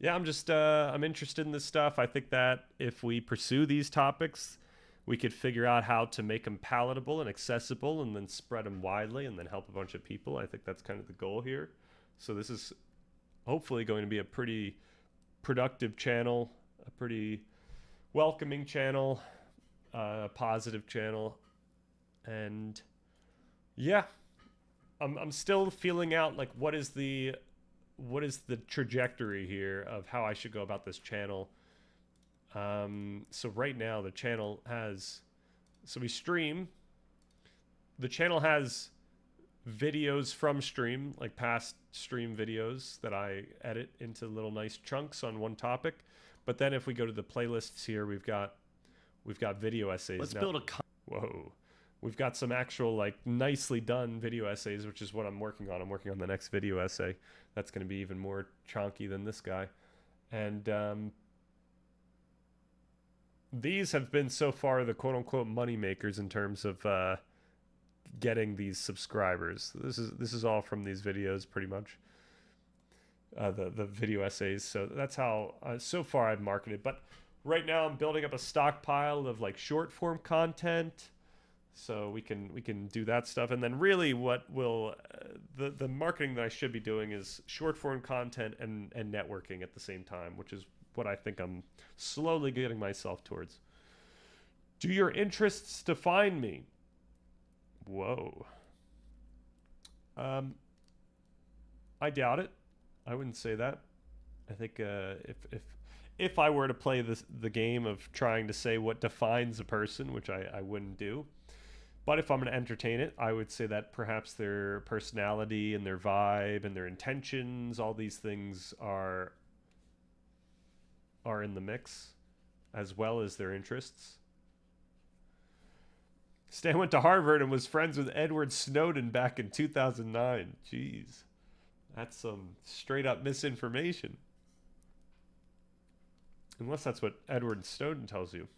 Yeah, I'm interested in this stuff. I think that if we pursue these topics, we could figure out how to make them palatable and accessible, and then spread them widely, and then help a bunch of people. I think that's kind of the goal here. So this is hopefully going to be a pretty productive channel, a pretty welcoming channel, a positive channel, and yeah, I'm still feeling out like what is the trajectory here of how I should go about this channel. So right now the channel has, so we stream. The channel has videos from stream, like past stream videos that I edit into little nice chunks on one topic. But then if we go to the playlists here, we've got video essays. Let's now. build a. Whoa. We've got some actual like nicely done video essays, which is what I'm working on. I'm working on the next video essay. That's going to be even more chonky than this guy. And these have been so far the quote unquote money makers in terms of getting these subscribers. This is all from these videos pretty much. The video essays. So that's how so far I've marketed. But right now I'm building up a stockpile of like short form content. So we can do that stuff, and then really what will the marketing that I should be doing is short form content and networking at the same time, which is what I think I'm slowly getting myself towards. Do your interests define me? Whoa. I doubt it. I wouldn't say that. I think if I were to play the game of trying to say what defines a person, which I wouldn't do. But if I'm going to entertain it, I would say that perhaps their personality and their vibe and their intentions, all these things are in the mix, as well as their interests. Stan went to Harvard and was friends with Edward Snowden back in 2009. Jeez. That's some straight up misinformation. Unless that's what Edward Snowden tells you.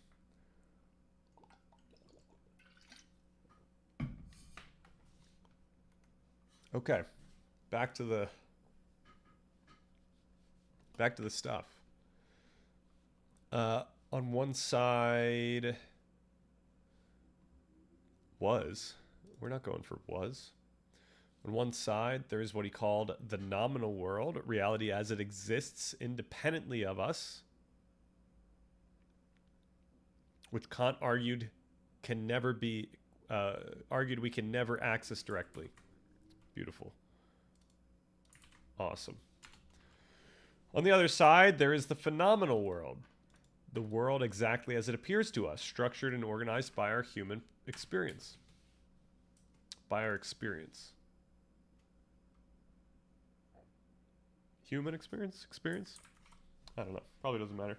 Okay, back to the stuff. On one side we're not going for was. On one side, there is what he called the nominal world, reality as it exists independently of us, which Kant argued can never be argued we can never access directly. Beautiful. Awesome. On the other side, there is the phenomenal world. The world exactly as it appears to us, structured and organized by our human experience. By our experience. Human experience? Experience? I don't know. Probably doesn't matter.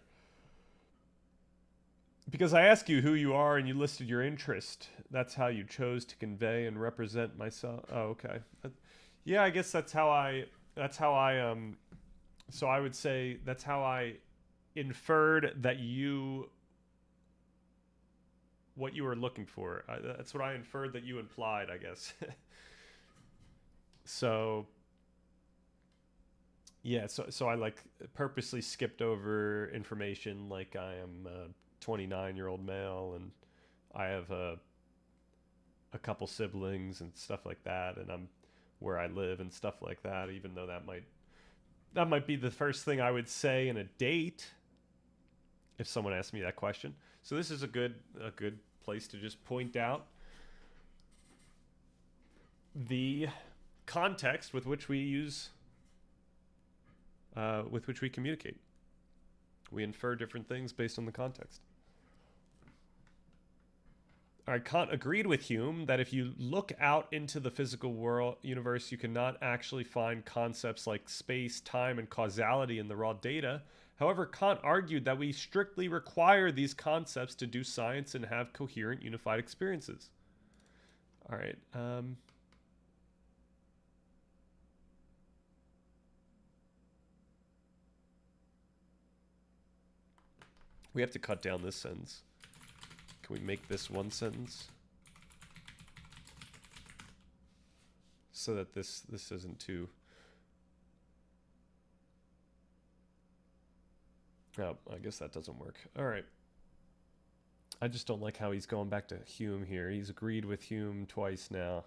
Because I asked you who you are and you listed your interest. That's how you chose to convey and represent myself. Oh, okay. Yeah, I guess that's how I so I would say that's how I inferred that what you were looking for. That's what I inferred that you implied, I guess. So yeah, so I like purposely skipped over information like I am 29-year-old male and I have a couple siblings and stuff like that, and I'm where I live and stuff like that, even though that might be the first thing I would say in a date if someone asked me that question. So this is a good place to just point out the context with which we use with which we communicate. We infer different things based on the context. All right, Kant agreed with Hume that if you look out into the physical world universe, you cannot actually find concepts like space, time, and causality in the raw data. However, Kant argued that we strictly require these concepts to do science and have coherent, unified experiences. All right. We have to cut down this sentence. Can we make this one sentence? So that this isn't too... Oh, I guess that doesn't work. All right. I just don't like how he's going back to Hume here. He's agreed with Hume twice now.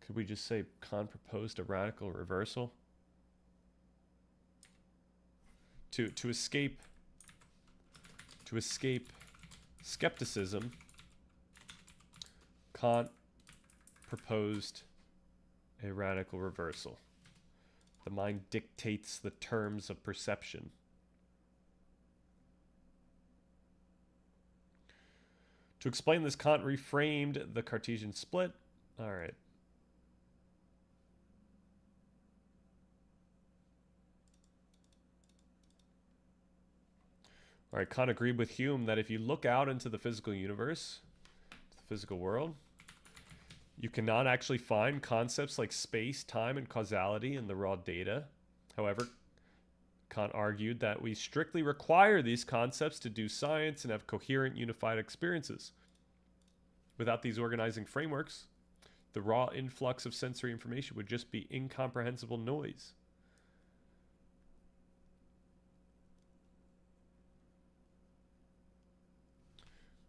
Could we just say Kant proposed a radical reversal? To escape skepticism, Kant proposed a radical reversal. The mind dictates the terms of perception. To explain this, Kant reframed the Cartesian split. All right. All right, Kant agreed with Hume that if you look out into the physical universe, the physical world, you cannot actually find concepts like space, time, and causality in the raw data. However, Kant argued that we strictly require these concepts to do science and have coherent, unified experiences. Without these organizing frameworks, the raw influx of sensory information would just be incomprehensible noise.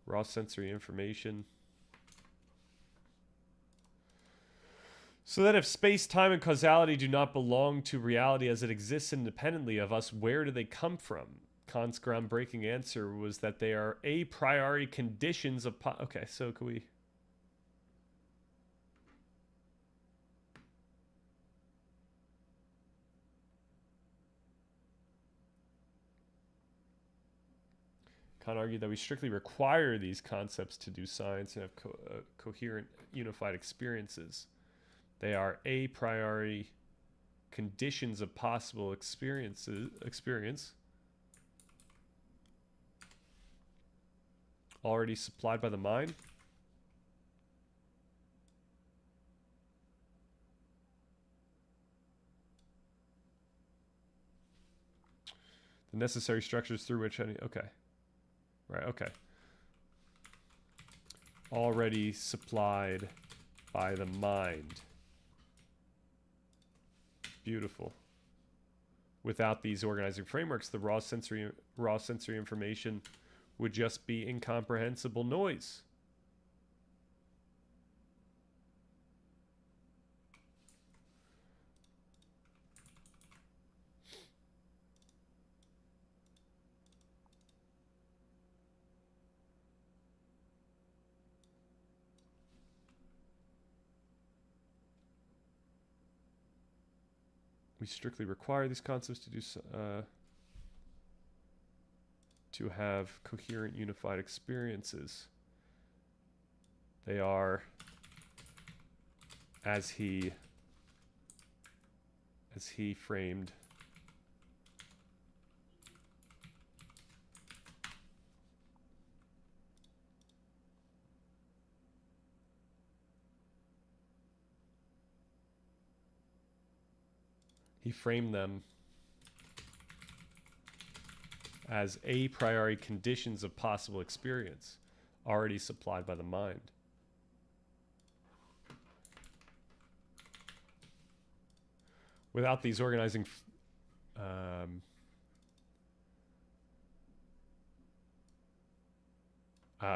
Raw sensory information. So that if space, time, and causality do not belong to reality as it exists independently of us, where do they come from? Kant's groundbreaking answer was that they are a priori conditions of... Okay, so can we... Kant argued that we strictly require these concepts to do science and have coherent, unified experiences. They are a priori conditions of possible experience already supplied by the mind. The necessary structures through which any... Okay. Right, okay. Already supplied by the mind. Beautiful. Without these organizing frameworks, the raw sensory information would just be incomprehensible noise. We strictly require these concepts to do to have coherent, unified experiences. They are, as he framed, them as a priori conditions of possible experience already supplied by the mind. Without these organizing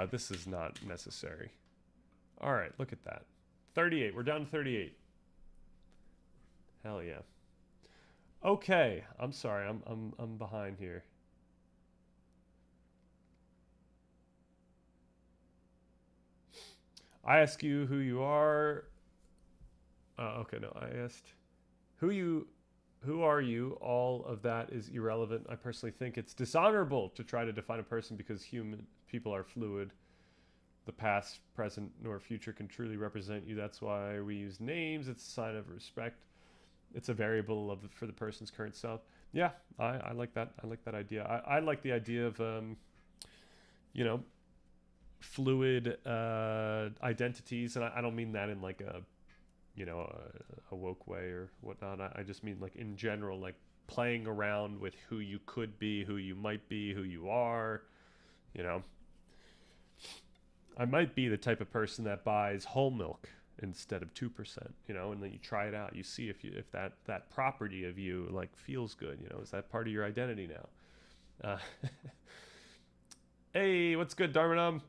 this is not necessary. All right, look at that. 38. We're down to 38. Hell yeah. Okay, I'm sorry. I'm behind here. I ask you who you are. Okay, no, I asked who are you? All of that is irrelevant. I personally think it's dishonorable to try to define a person because human people are fluid. The past, present, nor future can truly represent you. That's why we use names. It's a sign of respect. It's a variable of for the person's current self. Yeah, I like that. I like that idea. I like the idea of you know, fluid identities, and I don't mean that in like a a woke way or whatnot. I just mean like in general, like playing around with who you could be, who you might be, who you are. You know, I might be the type of person that buys whole milk instead of 2%, you know, and then you try it out. You see if that property of you like feels good, you know, is that part of your identity now? Hey, what's good, Darmanum?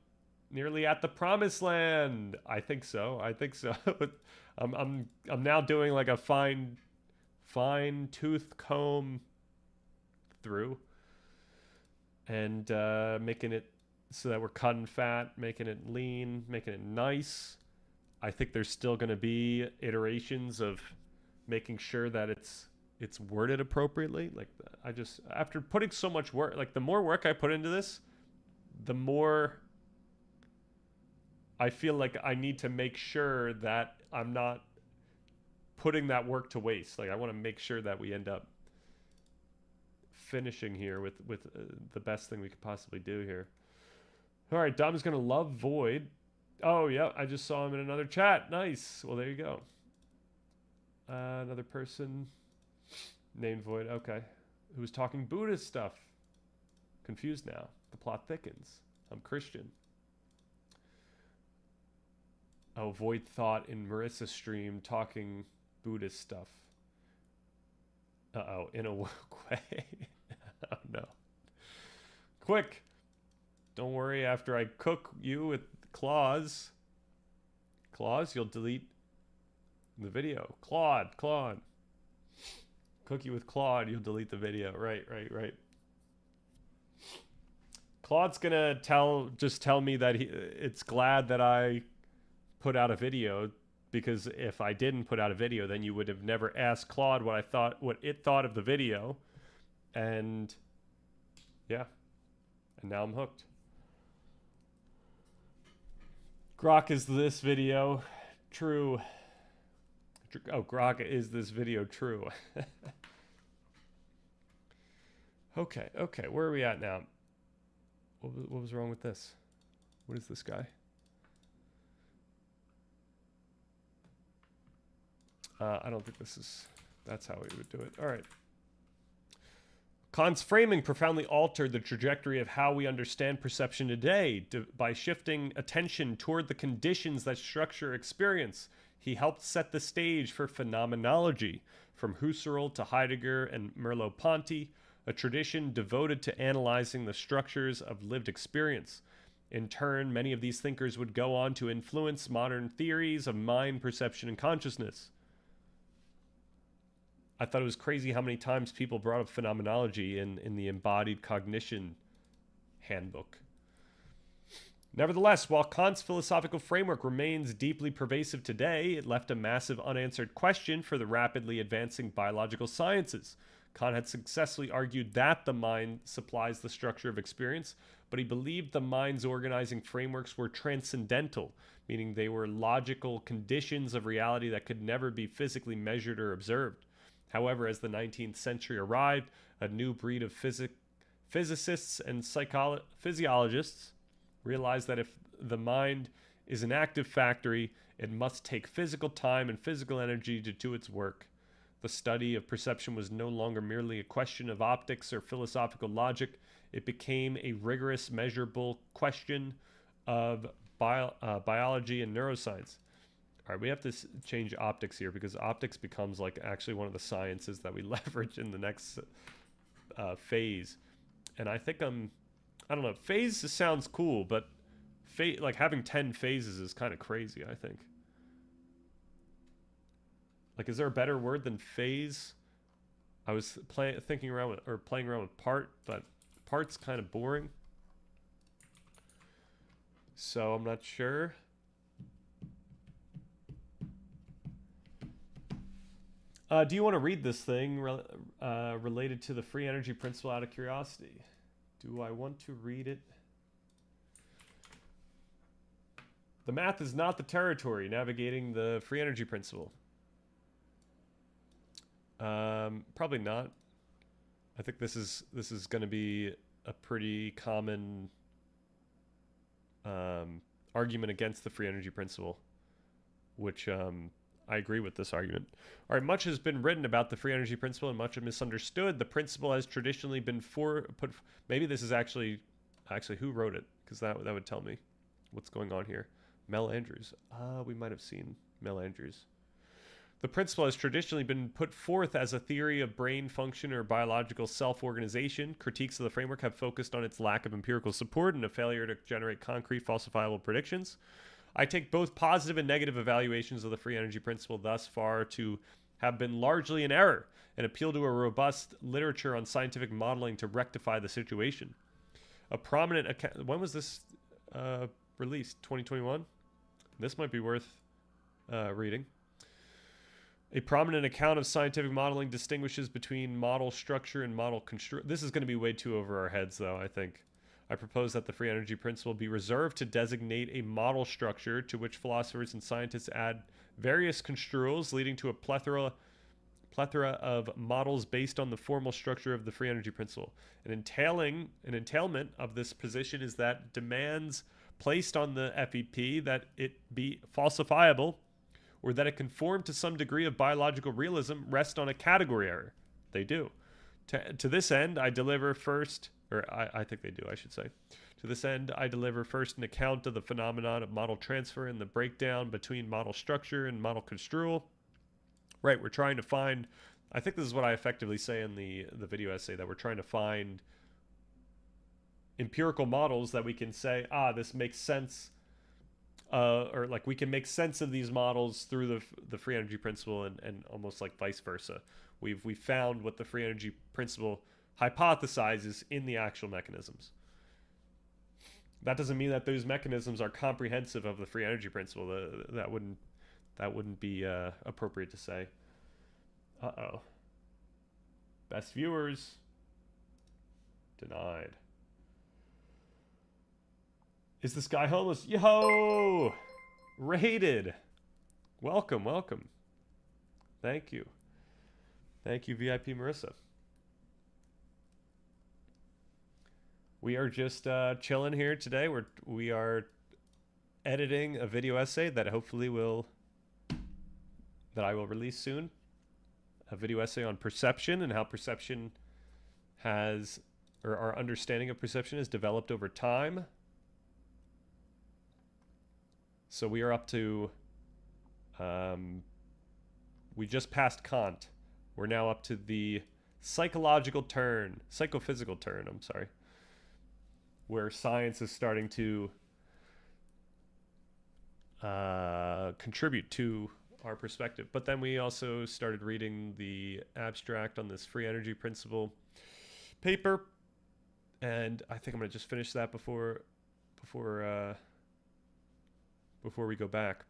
Nearly at the promised land. I think so. I think so. I'm now doing like a fine tooth comb through and making it so that we're cutting fat, making it lean, making it nice. I think there's still going to be iterations of making sure that it's worded appropriately. Like I just after putting so much work, like the more work I put into this, the more I feel like I need to make sure that I'm not putting that work to waste. Like I want to make sure that we end up finishing here with the best thing we could possibly do here. All right, Dom's gonna love Void. Oh yeah, I just saw him in another chat. Nice. Well, there you go. Another person named Void. Okay, who's talking Buddhist stuff. Confused now. The plot thickens. I'm Christian. Oh, Void thought in Marissa's stream talking Buddhist stuff. Uh-oh, in a woke way. Oh no. Quick. Don't worry, after I cook you with claws, you'll delete the video. Claude. Cook you with Claude, you'll delete the video. Right. Claude's gonna tell me that it's glad that I put out a video, because if I didn't put out a video, then you would have never asked Claude what it thought of the video. And yeah. And now I'm hooked. Grok, is this video true? Oh, Grok, is this video true? Okay, where are we at now? What was wrong with this? What is this guy? I don't think that's how we would do it. All right. Kant's framing profoundly altered the trajectory of how we understand perception today. By shifting attention toward the conditions that structure experience, he helped set the stage for phenomenology, from Husserl to Heidegger and Merleau-Ponty, a tradition devoted to analyzing the structures of lived experience. In turn, many of these thinkers would go on to influence modern theories of mind, perception, and consciousness. I thought it was crazy how many times people brought up phenomenology in the Embodied Cognition handbook. Nevertheless, while Kant's philosophical framework remains deeply pervasive today, it left a massive unanswered question for the rapidly advancing biological sciences. Kant had successfully argued that the mind supplies the structure of experience, but he believed the mind's organizing frameworks were transcendental, meaning they were logical conditions of reality that could never be physically measured or observed. However, as the 19th century arrived, a new breed of physicists and physiologists realized that if the mind is an active factory, it must take physical time and physical energy to do its work. The study of perception was no longer merely a question of optics or philosophical logic. It became a rigorous, measurable question of biology and neuroscience. All right, we have to change optics here, because optics becomes like actually one of the sciences that we leverage in the next phase. And I think I don't know, phase sounds cool, but like having 10 phases is kind of crazy, I think. Like, is there a better word than phase? I was playing around with part, but part's kind of boring. So I'm not sure. Do you want to read this thing related to the free energy principle out of curiosity? Do I want to read it? The math is not the territory navigating the free energy principle. Probably not. I think this is going to be a pretty common argument against the free energy principle, which I agree with this argument. All right, much has been written about the free energy principle and much is misunderstood. The principle has traditionally been maybe this is actually who wrote it, because that would tell me what's going on here. Mel Andrews. We might have seen Mel Andrews. The principle has traditionally been put forth as a theory of brain function or biological self-organization. Critiques of the framework have focused on its lack of empirical support and a failure to generate concrete, falsifiable predictions. I take both positive and negative evaluations of the free energy principle thus far to have been largely in error and appeal to a robust literature on scientific modeling to rectify the situation. A prominent account... When was this released? 2021? This might be worth reading. A prominent account of scientific modeling distinguishes between model structure and model construction. This is going to be way too over our heads, though, I think. I propose that the free energy principle be reserved to designate a model structure to which philosophers and scientists add various construals, leading to a plethora of models based on the formal structure of the free energy principle. An entailment of this position is that demands placed on the FEP that it be falsifiable or that it conform to some degree of biological realism rest on a category error. They do. To this end, I deliver first, or I think they do, I should say. To this end, I deliver first an account of the phenomenon of model transfer and the breakdown between model structure and model construal. Right, we're trying to find, I think this is what I effectively say in the video essay, that we're trying to find empirical models that we can say, this makes sense, or like we can make sense of these models through the free energy principle and almost like vice versa. We've found what the free energy principle hypothesizes in the actual mechanisms. That doesn't mean that those mechanisms are comprehensive of the free energy principle. That wouldn't be appropriate to say. Uh-oh. Best viewers denied. Is this guy homeless? Yo! Rated. Welcome, welcome. Thank you. Thank you, VIP Marissa. We are just chilling here today. We are editing a video essay that hopefully I will release soon. A video essay on perception and how perception has, or our understanding of perception has developed over time. So we are up to, we just passed Kant. We're now up to the psychophysical turn, I'm sorry, where science is starting to contribute to our perspective. But then we also started reading the abstract on this free energy principle paper, and I think I'm going to just finish that before we go back.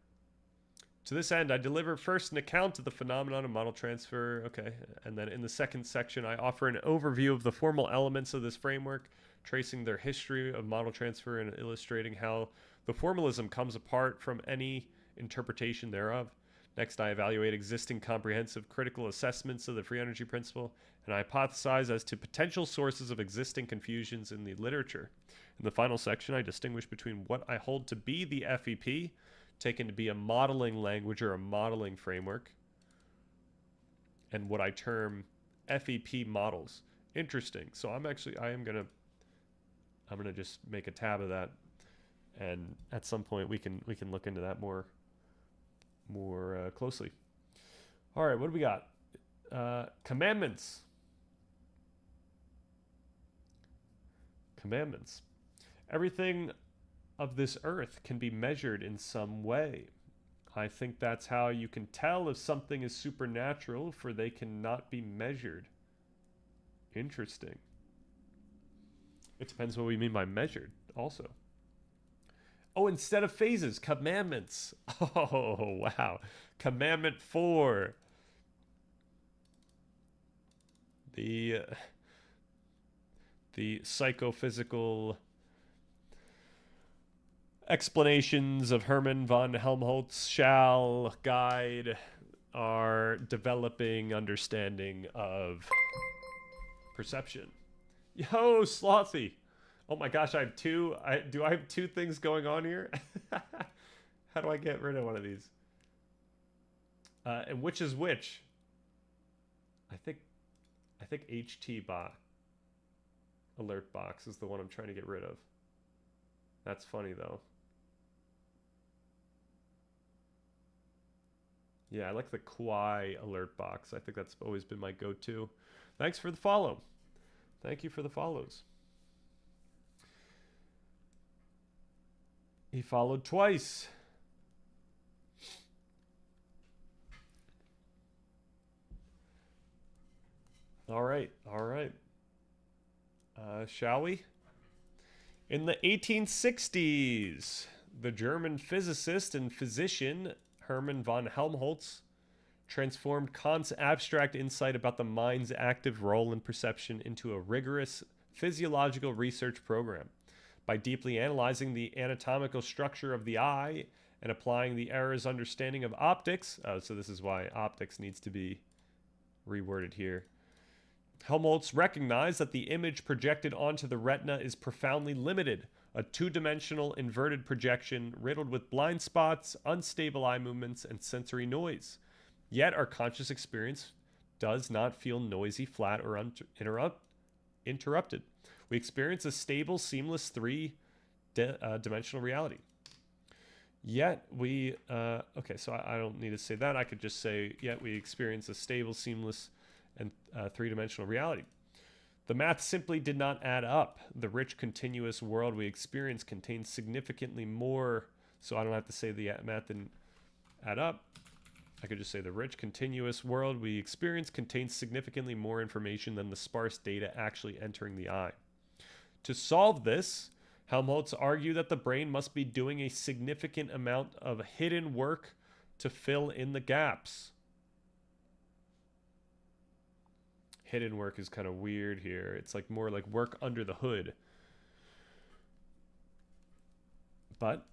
To this end, I deliver first an account of the phenomenon of model transfer. Okay, and then in the second section, I offer an overview of the formal elements of this framework, tracing their history of model transfer and illustrating how the formalism comes apart from any interpretation thereof. Next, I evaluate existing comprehensive critical assessments of the free energy principle, and I hypothesize as to potential sources of existing confusions in the literature. In the final section, I distinguish between what I hold to be the FEP, taken to be a modeling language or a modeling framework, and what I term FEP models. Interesting. So I'm gonna just make a tab of that, and at some point we can look into that more closely. All right, what do we got? Commandments. Commandments. Everything of this earth can be measured in some way. I think that's how you can tell if something is supernatural, for they cannot be measured. Interesting. It depends what we mean by measured also. Oh, instead of phases, commandments. Oh, wow. Commandment 4. The the psychophysical explanations of Hermann von Helmholtz shall guide our developing understanding of perception. Yo, Slothy. Oh my gosh, I have two. Do I have two things going on here? How do I get rid of one of these? And which is which? I think HT bot alert box is the one I'm trying to get rid of. That's funny though. Yeah, I like the Kwai alert box. I think that's always been my go-to. Thanks for the follow. Thank you for the follows. He followed twice. All right, all right. Shall we? In the 1860s, the German physicist and physician Hermann von Helmholtz transformed Kant's abstract insight about the mind's active role in perception into a rigorous physiological research program. By deeply analyzing the anatomical structure of the eye and applying the era's understanding of optics, so this is why optics needs to be reworded here. Helmholtz recognized that the image projected onto the retina is profoundly limited, a two-dimensional inverted projection riddled with blind spots, unstable eye movements, and sensory noise. Yet our conscious experience does not feel noisy, flat, or interrupted. We experience a stable, seamless three-dimensional reality. Yet we, okay, so I don't need to say that. I could just say, yet we experience a stable, seamless, and three-dimensional reality. The math simply did not add up. The rich, continuous world we experience contains significantly more, so I don't have to say the math didn't add up. I could just say the rich, continuous world we experience contains significantly more information than the sparse data actually entering the eye. To solve this, Helmholtz argued that the brain must be doing a significant amount of hidden work to fill in the gaps. Hidden work is kind of weird here. It's like more like work under the hood. But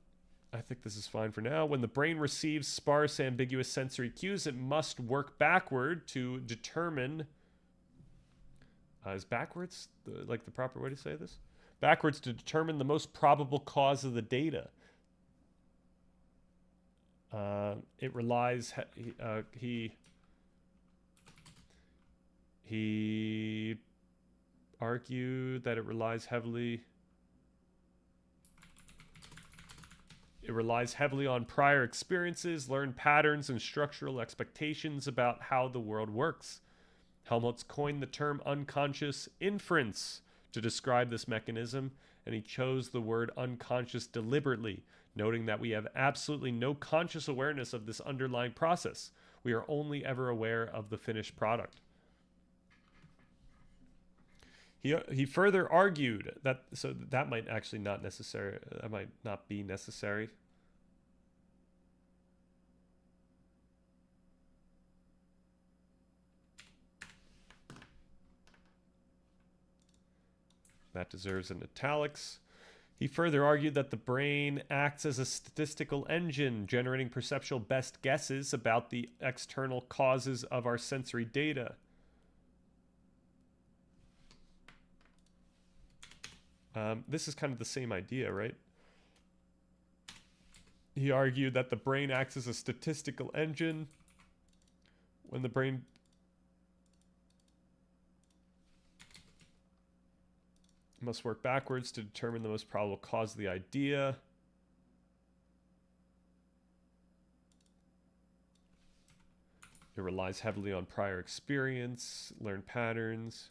I think this is fine for now. When the brain receives sparse, ambiguous sensory cues, it must work backward to determine... is backwards like the proper way to say this? Backwards to determine the most probable cause of the data. It relies... He argued that it relies heavily on prior experiences, learned patterns, and structural expectations about how the world works. Helmholtz coined the term unconscious inference to describe this mechanism, and he chose the word unconscious deliberately, noting that we have absolutely no conscious awareness of this underlying process. We are only ever aware of the finished product. He further argued that, so that might actually not necessary, that might not be necessary. That deserves an italics. He further argued that the brain acts as a statistical engine, generating perceptual best guesses about the external causes of our sensory data. This is kind of the same idea, right? He argued that the brain acts as a statistical engine. When the brain must work backwards to determine the most probable cause of the idea. It relies heavily on prior experience, learned patterns.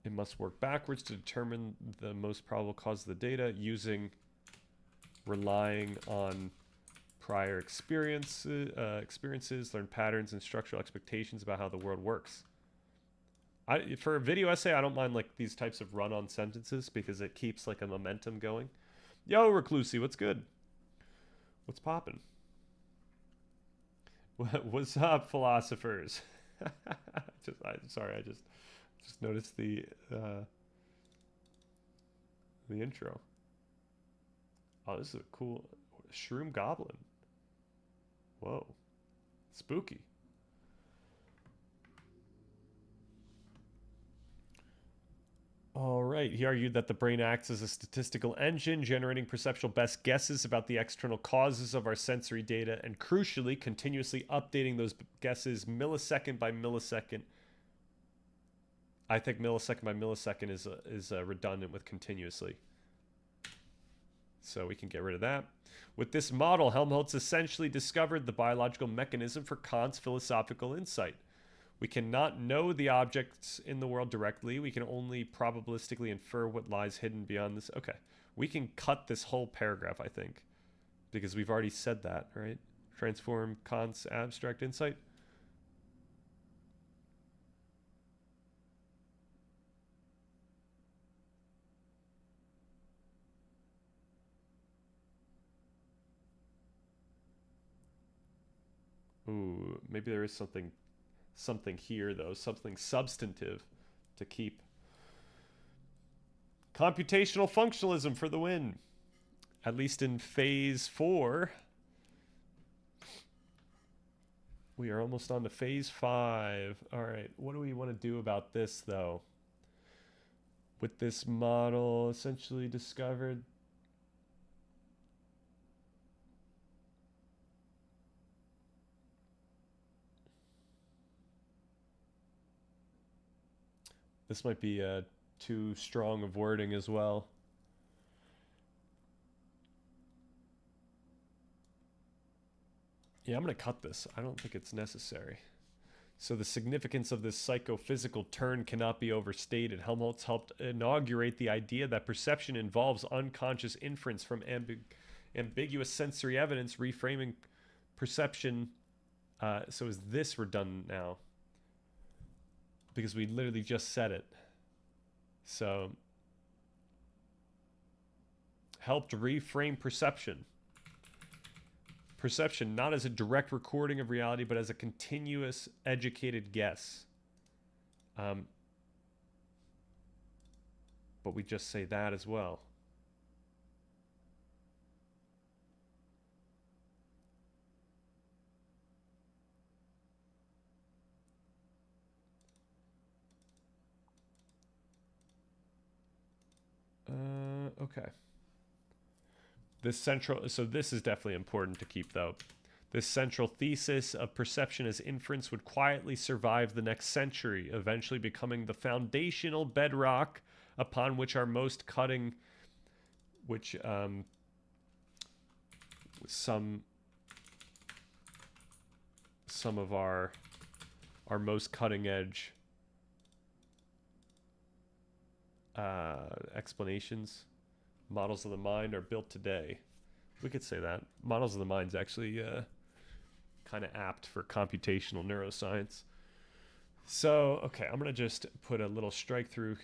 It must work backwards to determine the most probable cause of the data relying on prior experiences, learned patterns, and structural expectations about how the world works. For a video essay, I don't mind like these types of run-on sentences because it keeps like a momentum going. Yo, Reclusi, what's good? What's poppin'? What's up, philosophers? Sorry, I just noticed the intro. Oh, this is a cool shroom goblin. Whoa, spooky. All right. He argued that the brain acts as a statistical engine, generating perceptual best guesses about the external causes of our sensory data, and crucially, continuously updating those guesses millisecond by millisecond. I think millisecond by millisecond is redundant with continuously. So we can get rid of that. With this model, Helmholtz essentially discovered the biological mechanism for Kant's philosophical insight. We cannot know the objects in the world directly. We can only probabilistically infer what lies hidden beyond this. Okay. We can cut this whole paragraph, I think, because we've already said that, right? Transform Kant's abstract insight. Ooh, maybe there is something here, though, something substantive to keep. Computational functionalism for the win. At least in phase 4. We are almost on to phase 5. All right, what do we want to do about this, though? With this model essentially discovered... This might be too strong of wording as well. Yeah, I'm going to cut this. I don't think it's necessary. So the significance of this psychophysical turn cannot be overstated. Helmholtz helped inaugurate the idea that perception involves unconscious inference from ambiguous sensory evidence, reframing perception. So is this redundant now? Because we literally just said it. So, helped reframe perception. Perception not as a direct recording of reality, but as a continuous, educated guess. But we just say that as well. Okay. So this is definitely important to keep, though. This central thesis of perception as inference would quietly survive the next century, eventually becoming the foundational bedrock upon which our most cutting, some of our most cutting edge explanations, models of the mind are built today. We could say that. Models of the mind's actually kind of apt for computational neuroscience. So, okay, I'm going to just put a little strike through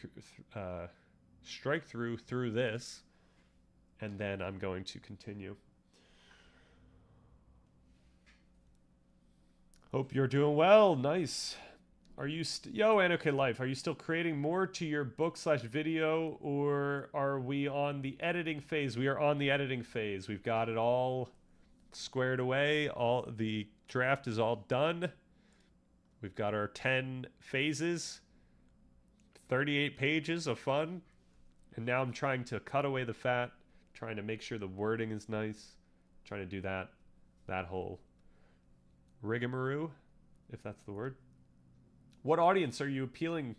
this, and then I'm going to continue. Hope you're doing well. Nice. Are you Yo, Anarchy Life, are you still creating more to your book/video, or are we on the editing phase? We are on the editing phase. We've got it all squared away. All the draft is all done. We've got our 10 phases, 38 pages of fun, and now I'm trying to cut away the fat, trying to make sure the wording is nice, trying to do that whole rigmarole, if that's the word. What audience are you appealing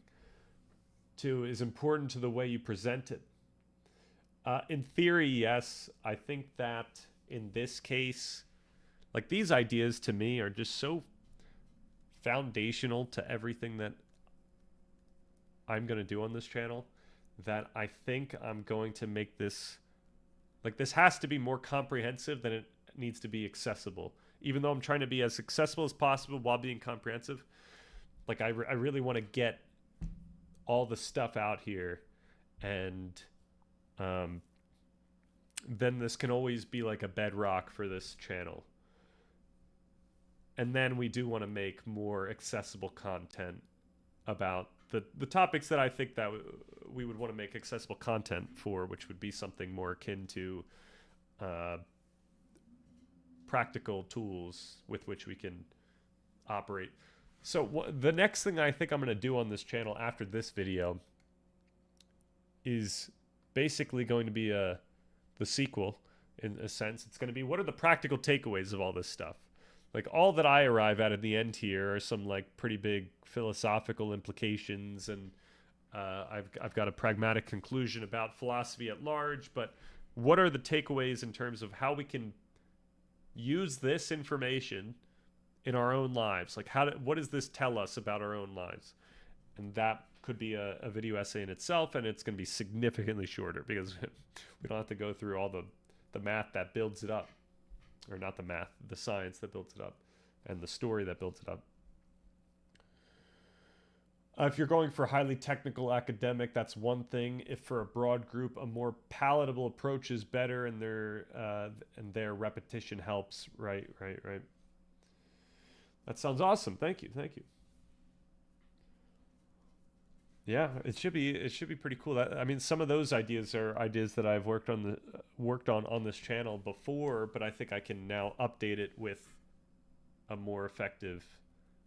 to is important to the way you present it. In theory, yes. I think that in this case, like, these ideas to me are just so foundational to everything that I'm going to do on this channel that I think I'm going to make this, like, this has to be more comprehensive than it needs to be accessible. Even though I'm trying to be as accessible as possible while being comprehensive, like, I really want to get all the stuff out here, and then this can always be like a bedrock for this channel. And then we do want to make more accessible content about the topics that I think that we would want to make accessible content for, which would be something more akin to uh, practical tools with which we can operate. So the next thing I think I'm going to do on this channel after this video is basically going to be the sequel in a sense. It's going to be, what are the practical takeaways of all this stuff? Like, all that I arrive at the end here are some like pretty big philosophical implications, and I've got a pragmatic conclusion about philosophy at large. But what are the takeaways in terms of how we can use this information in our own lives? Like, what does this tell us about our own lives? And that could be a video essay in itself, and it's going to be significantly shorter because we don't have to go through all the math that builds it up. Or not the math, the science that builds it up, and the story that builds it up. If you're going for highly technical academic, that's one thing. If for a broad group, a more palatable approach is better, and their repetition helps. Right. That sounds awesome. Thank you. Yeah, it should be pretty cool. I mean, some of those ideas are ideas that I've worked on this channel before, but I think I can now update it with a more effective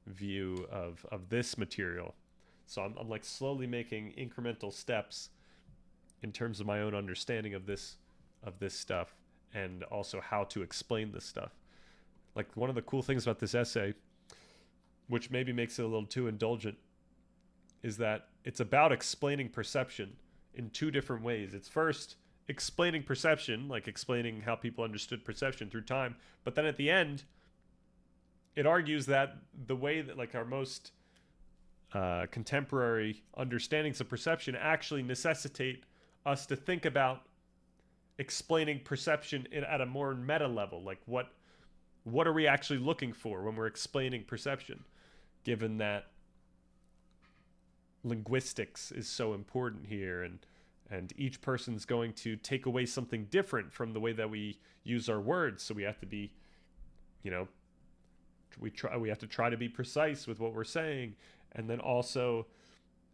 view of this material. So I'm like slowly making incremental steps in terms of my own understanding of this stuff, and also how to explain this stuff. Like, one of the cool things about this essay, which maybe makes it a little too indulgent, is that it's about explaining perception in two different ways. It's first explaining perception, like explaining how people understood perception through time, but then at the end, it argues that the way that like our most contemporary understandings of perception actually necessitate us to think about explaining perception at a more meta level. Like, what are we actually looking for when we're explaining perception, given that linguistics is so important here, and each person's going to take away something different from the way that we use our words. So we have to be, we have to try to be precise with what we're saying. And then also,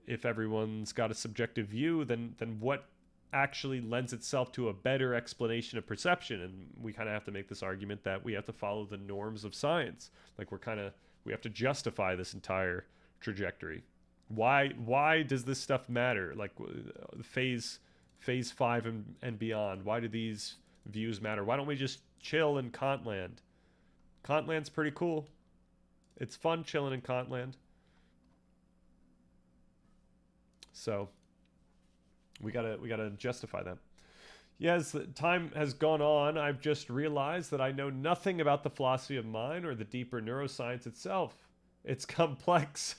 if everyone's got a subjective view, then what actually lends itself to a better explanation of perception? And we kind of have to make this argument that we have to follow the norms of science. Like, we have to justify this entire trajectory. Why does this stuff matter? Like, phase 5 and beyond. Why do these views matter? Why don't we just chill in Kantland? Kantland's pretty cool. It's fun chilling in Kantland. So we gotta justify that. Yes, time has gone on. I've just realized that I know nothing about the philosophy of mind or the deeper neuroscience itself. It's complex.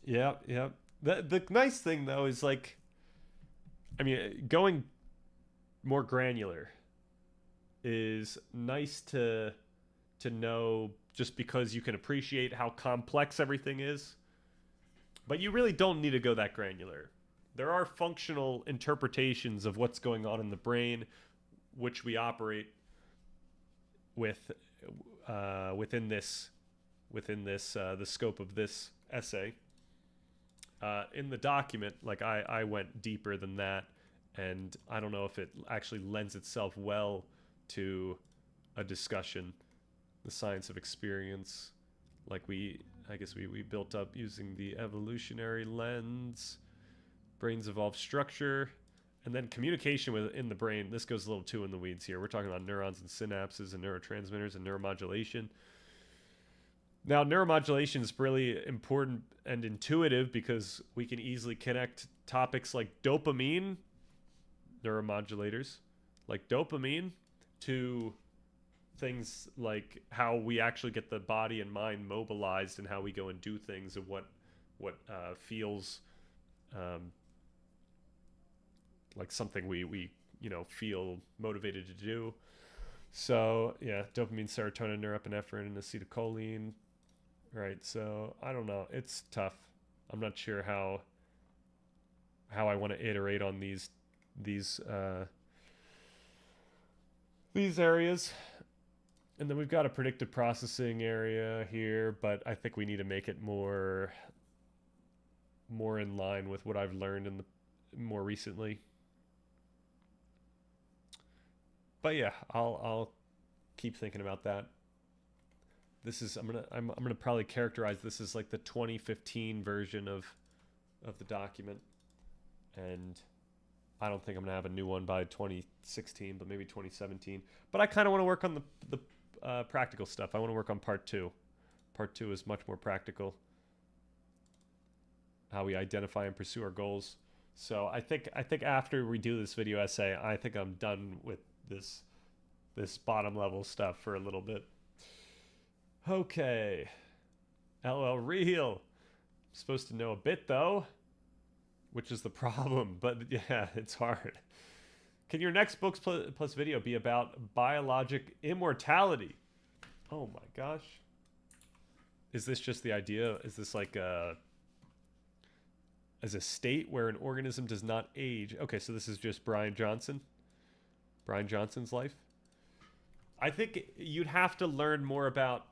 Yeah. The nice thing though is, like, I mean, going more granular is nice to know, just because you can appreciate how complex everything is. But you really don't need to go that granular. There are functional interpretations of what's going on in the brain, which we operate with within the scope of this essay. In the document, like, I went deeper than that, and I don't know if it actually lends itself well to a discussion, the science of experience. Like, I guess we built up using the evolutionary lens, brain's evolved structure, and then communication within the brain. This goes a little too in the weeds here. We're talking about neurons and synapses and neurotransmitters and neuromodulation. Now, neuromodulation is really important and intuitive because we can easily connect topics like dopamine, neuromodulators, like dopamine, to things like how we actually get the body and mind mobilized, and how we go and do things, and what feels like something we feel motivated to do. So yeah, dopamine, serotonin, norepinephrine, and acetylcholine. Right. So I don't know. It's tough. I'm not sure how I want to iterate on these areas. And then we've got a predictive processing area here, but I think we need to make it more in line with what I've learned in the more recently. But yeah, I'll keep thinking about that. This is I'm gonna probably characterize this as like the 2015 version of the document, and I don't think I'm gonna have a new one by 2016, but maybe 2017. But I kind of want to work on the practical stuff. I want to work on part two. Part two is much more practical. How we identify and pursue our goals. So I think after we do this video essay, I think I'm done with this bottom level stuff for a little bit. Okay. LL Real. I'm supposed to know a bit though, which is the problem, but yeah, it's hard. Can your next books plus video be about biologic immortality? Oh my gosh. Is this just the idea? Is this like as a state where an organism does not age? Okay, so this is just Brian Johnson. Brian Johnson's life. I think you'd have to learn more about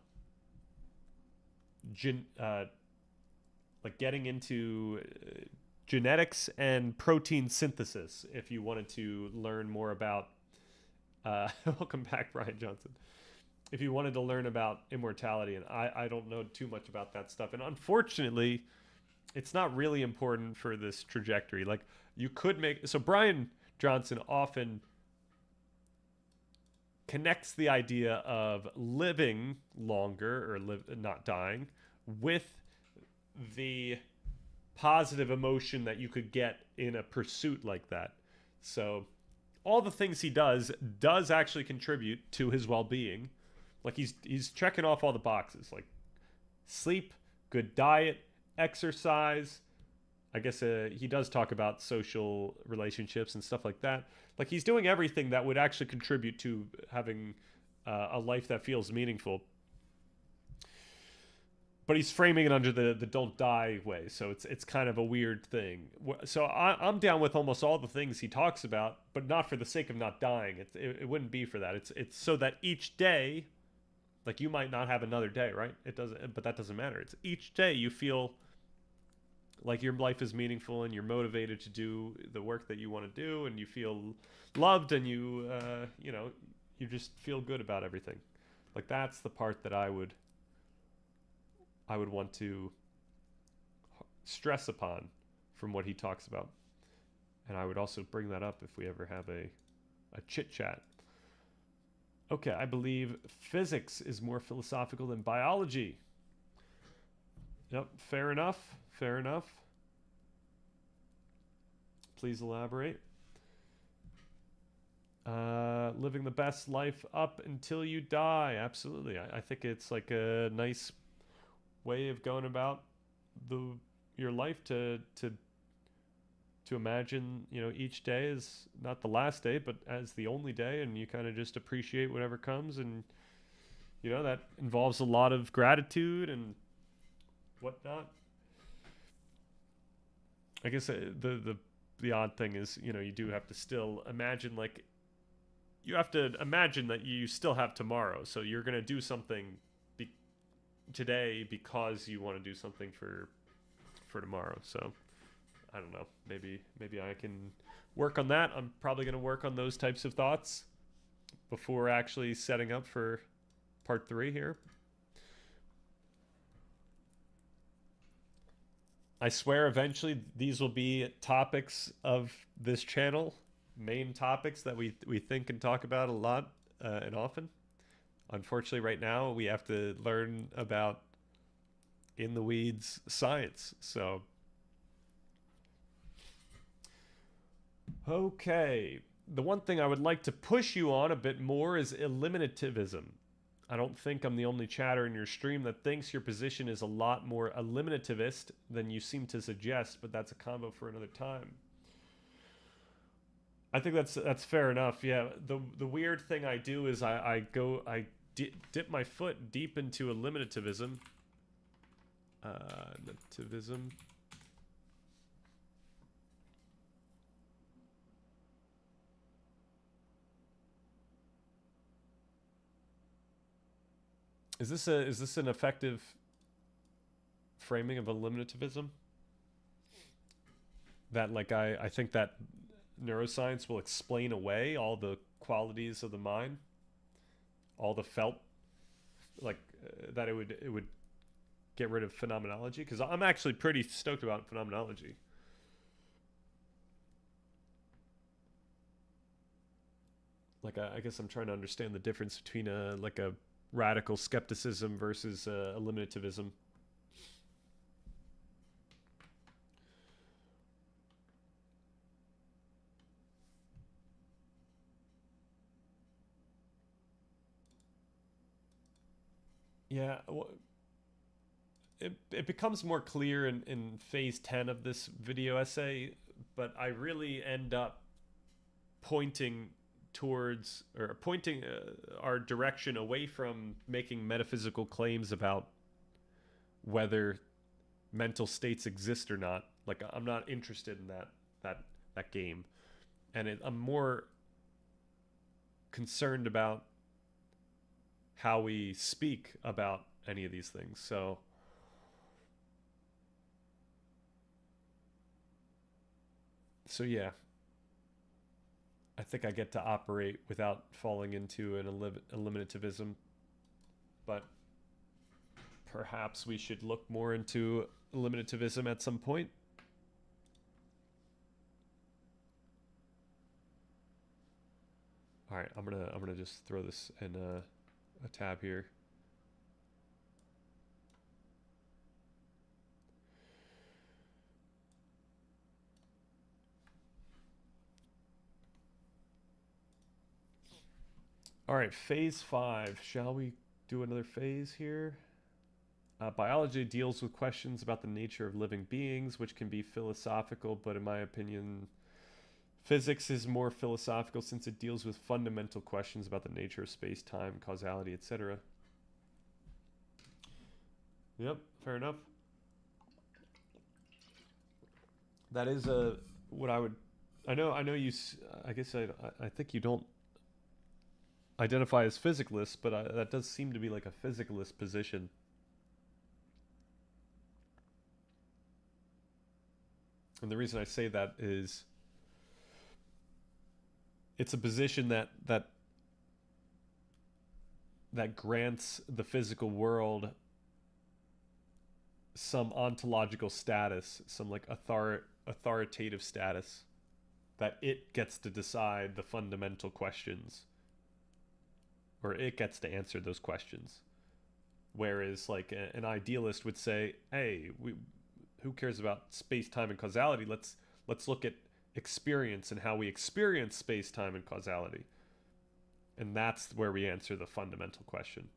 like getting into genetics and protein synthesis if you wanted to learn more about welcome back, Brian Johnson. If you wanted to learn about immortality, and I don't know too much about that stuff, and unfortunately it's not really important for this trajectory. Like you could make, so Brian Johnson often connects the idea of living longer or not dying with the positive emotion that you could get in a pursuit like that. So all the things he does actually contribute to his well-being. Like he's checking off all the boxes, like sleep, good diet, exercise. I guess he does talk about social relationships and stuff like that. Like he's doing everything that would actually contribute to having a life that feels meaningful. But he's framing it under the don't die way, so it's kind of a weird thing. So I'm down with almost all the things he talks about, but not for the sake of not dying. It wouldn't be for that. It's so that each day, like you might not have another day, right? It doesn't, but that doesn't matter. It's each day you feel like your life is meaningful and you're motivated to do the work that you want to do, and you feel loved, and you just feel good about everything. Like that's the part that I would want to stress upon from what he talks about. And I would also bring that up if we ever have a chit chat. Okay, I believe physics is more philosophical than biology. Yep, fair enough. Fair enough. Please elaborate. Living the best life up until you die. Absolutely. I think it's like a nice way of going about your life to imagine, each day is not the last day, but as the only day, and you kind of just appreciate whatever comes, and that involves a lot of gratitude and whatnot. I guess the odd thing is, you do have to still imagine, like, you have to imagine that you still have tomorrow, so you're gonna do something today because you want to do something for tomorrow. So I don't know, maybe I can work on that. I'm probably going to work on those types of thoughts before actually setting up for part 3 here. I swear eventually these will be topics of this channel, main topics that we think and talk about a lot and often. Unfortunately, right now, we have to learn about in the weeds science. So, okay. The one thing I would like to push you on a bit more is eliminativism. I don't think I'm the only chatter in your stream that thinks your position is a lot more eliminativist than you seem to suggest, but that's a combo for another time. I think that's fair enough. Yeah. The weird thing I do is I dip my foot deep into eliminativism. Nativism. Is this an effective framing of eliminativism? That like I think that neuroscience will explain away all the qualities of the mind, all the felt, like that it would get rid of phenomenology, because I'm actually pretty stoked about phenomenology. Like I guess I'm trying to understand the difference between a like a radical skepticism versus eliminativism. Yeah, well, it becomes more clear in phase 10 of this video essay, but I really end up pointing towards or pointing our direction away from making metaphysical claims about whether mental states exist or not. Like I'm not interested in that that game, and I'm more concerned about how we speak about any of these things. So yeah, I think I get to operate without falling into an eliminativism, but perhaps we should look more into eliminativism at some point. All right, I'm gonna just throw this in a tab here. All right, phase 5. Shall we do another phase here? Biology deals with questions about the nature of living beings, which can be philosophical, but in my opinion, physics is more philosophical since it deals with fundamental questions about the nature of space, time, causality, etc. Yep, fair enough. That is a what I would. I know you. I guess I think you don't identify as physicalist, but that does seem to be like a physicalist position. And the reason I say that is it's a position that grants the physical world some ontological status, some like authoritative status, that it gets to decide the fundamental questions, or it gets to answer those questions. Whereas like an idealist would say, "Hey, who cares about space, time, and causality? Let's look at experience and how we experience space, time, and causality." And that's where we answer the fundamental question.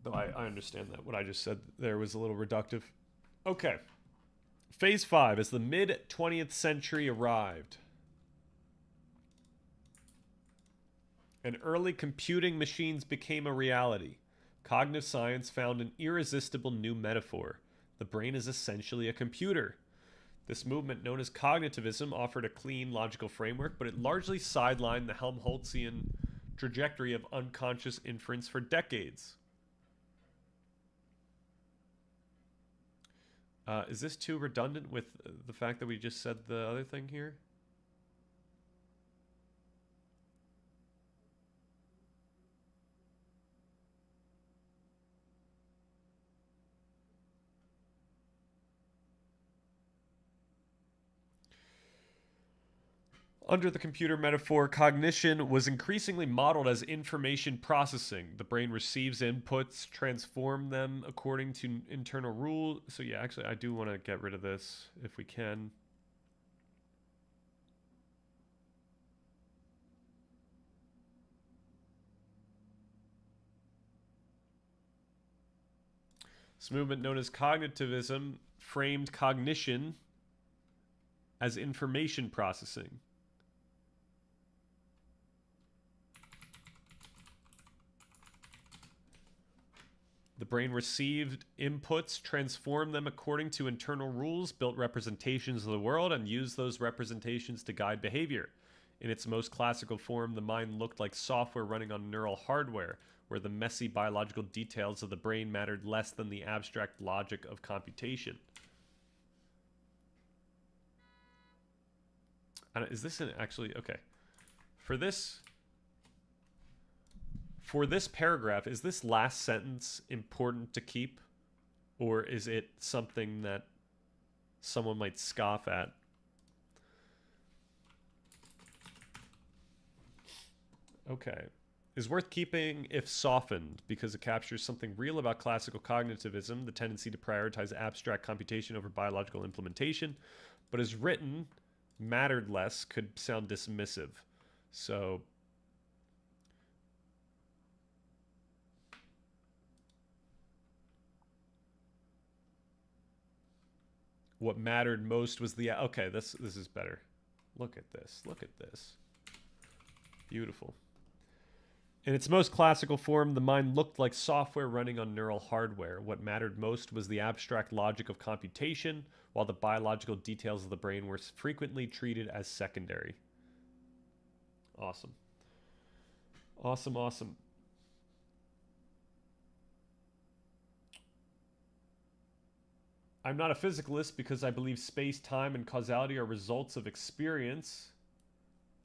Though I understand that what I just said there was a little reductive. Okay. Phase 5, as the mid 20th century arrived, and early computing machines became a reality, cognitive science found an irresistible new metaphor. The brain is essentially a computer. This movement, known as cognitivism, offered a clean, logical framework, but it largely sidelined the Helmholtzian trajectory of unconscious inference for decades. Is this too redundant with the fact that we just said the other thing here? Under the computer metaphor, cognition was increasingly modeled as information processing. The brain receives inputs, transform them according to internal rules. So yeah, actually, I do want to get rid of this if we can. This movement, known as cognitivism, framed cognition as information processing. The brain received inputs, transformed them according to internal rules, built representations of the world, and used those representations to guide behavior. In its most classical form, the mind looked like software running on neural hardware, where the messy biological details of the brain mattered less than the abstract logic of computation. Is this actually okay? For this paragraph, is this last sentence important to keep, or is it something that someone might scoff at? Okay. Is worth keeping if softened because it captures something real about classical cognitivism, the tendency to prioritize abstract computation over biological implementation, but is written mattered less could sound dismissive. So what mattered most was the okay, this is better. Look at this. Look at this. Beautiful. In its most classical form, the mind looked like software running on neural hardware. What mattered most was the abstract logic of computation, while the biological details of the brain were frequently treated as secondary. Awesome. Awesome, awesome. I'm not a physicalist because I believe space, time, and causality are results of experience.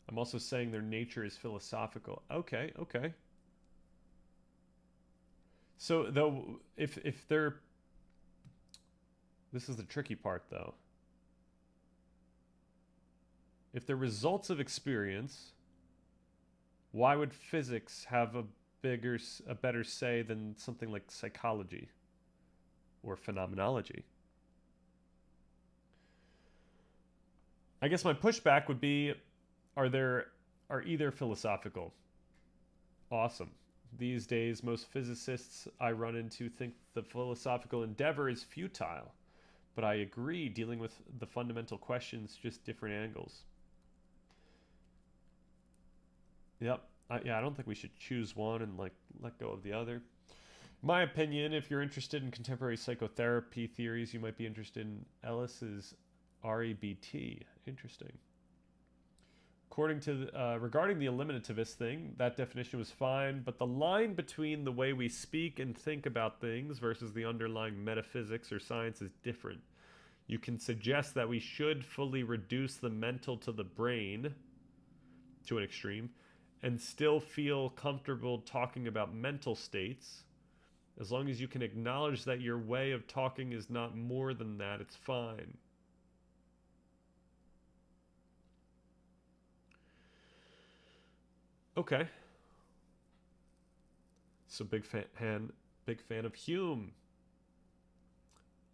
I'm also saying their nature is philosophical. Okay, okay. So though, if they're, this is the tricky part though. If they're results of experience, why would physics have a better say than something like psychology or phenomenology? I guess my pushback would be, are either philosophical. Awesome. These days, most physicists I run into think the philosophical endeavor is futile. But I agree, dealing with the fundamental questions, just different angles. Yep. Yeah, I don't think we should choose one and like let go of the other. My opinion, if you're interested in contemporary psychotherapy theories, you might be interested in Ellis's REBT. Interesting. According to regarding the eliminativist thing, that definition was fine, but the line between the way we speak and think about things versus the underlying metaphysics or science is different. You can suggest that we should fully reduce the mental to the brain to an extreme and still feel comfortable talking about mental states. As long as you can acknowledge that your way of talking is not more than that, it's fine. Okay. So big fan of Hume.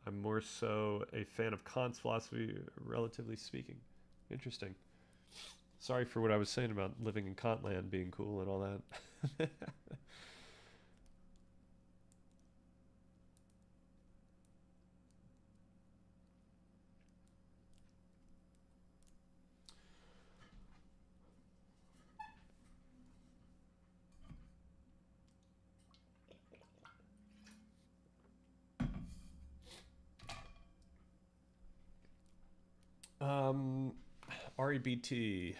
I'm more so a fan of Kant's philosophy, relatively speaking. Interesting. Sorry for what I was saying about living in Kant land being cool and all that. REBT.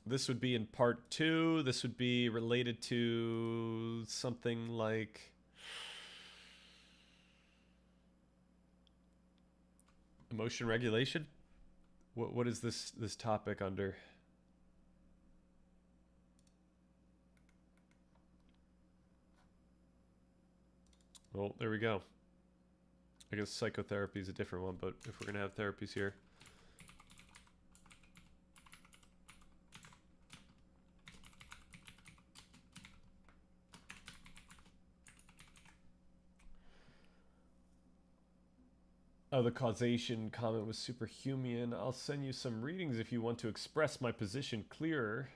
This would be in part 2. This would be related to something like emotion regulation. What is this topic under? Well, there we go. I guess psychotherapy is a different one, but if we're going to have therapies here. Oh, the causation comment was superhuman. I'll send you some readings if you want to express my position clearer.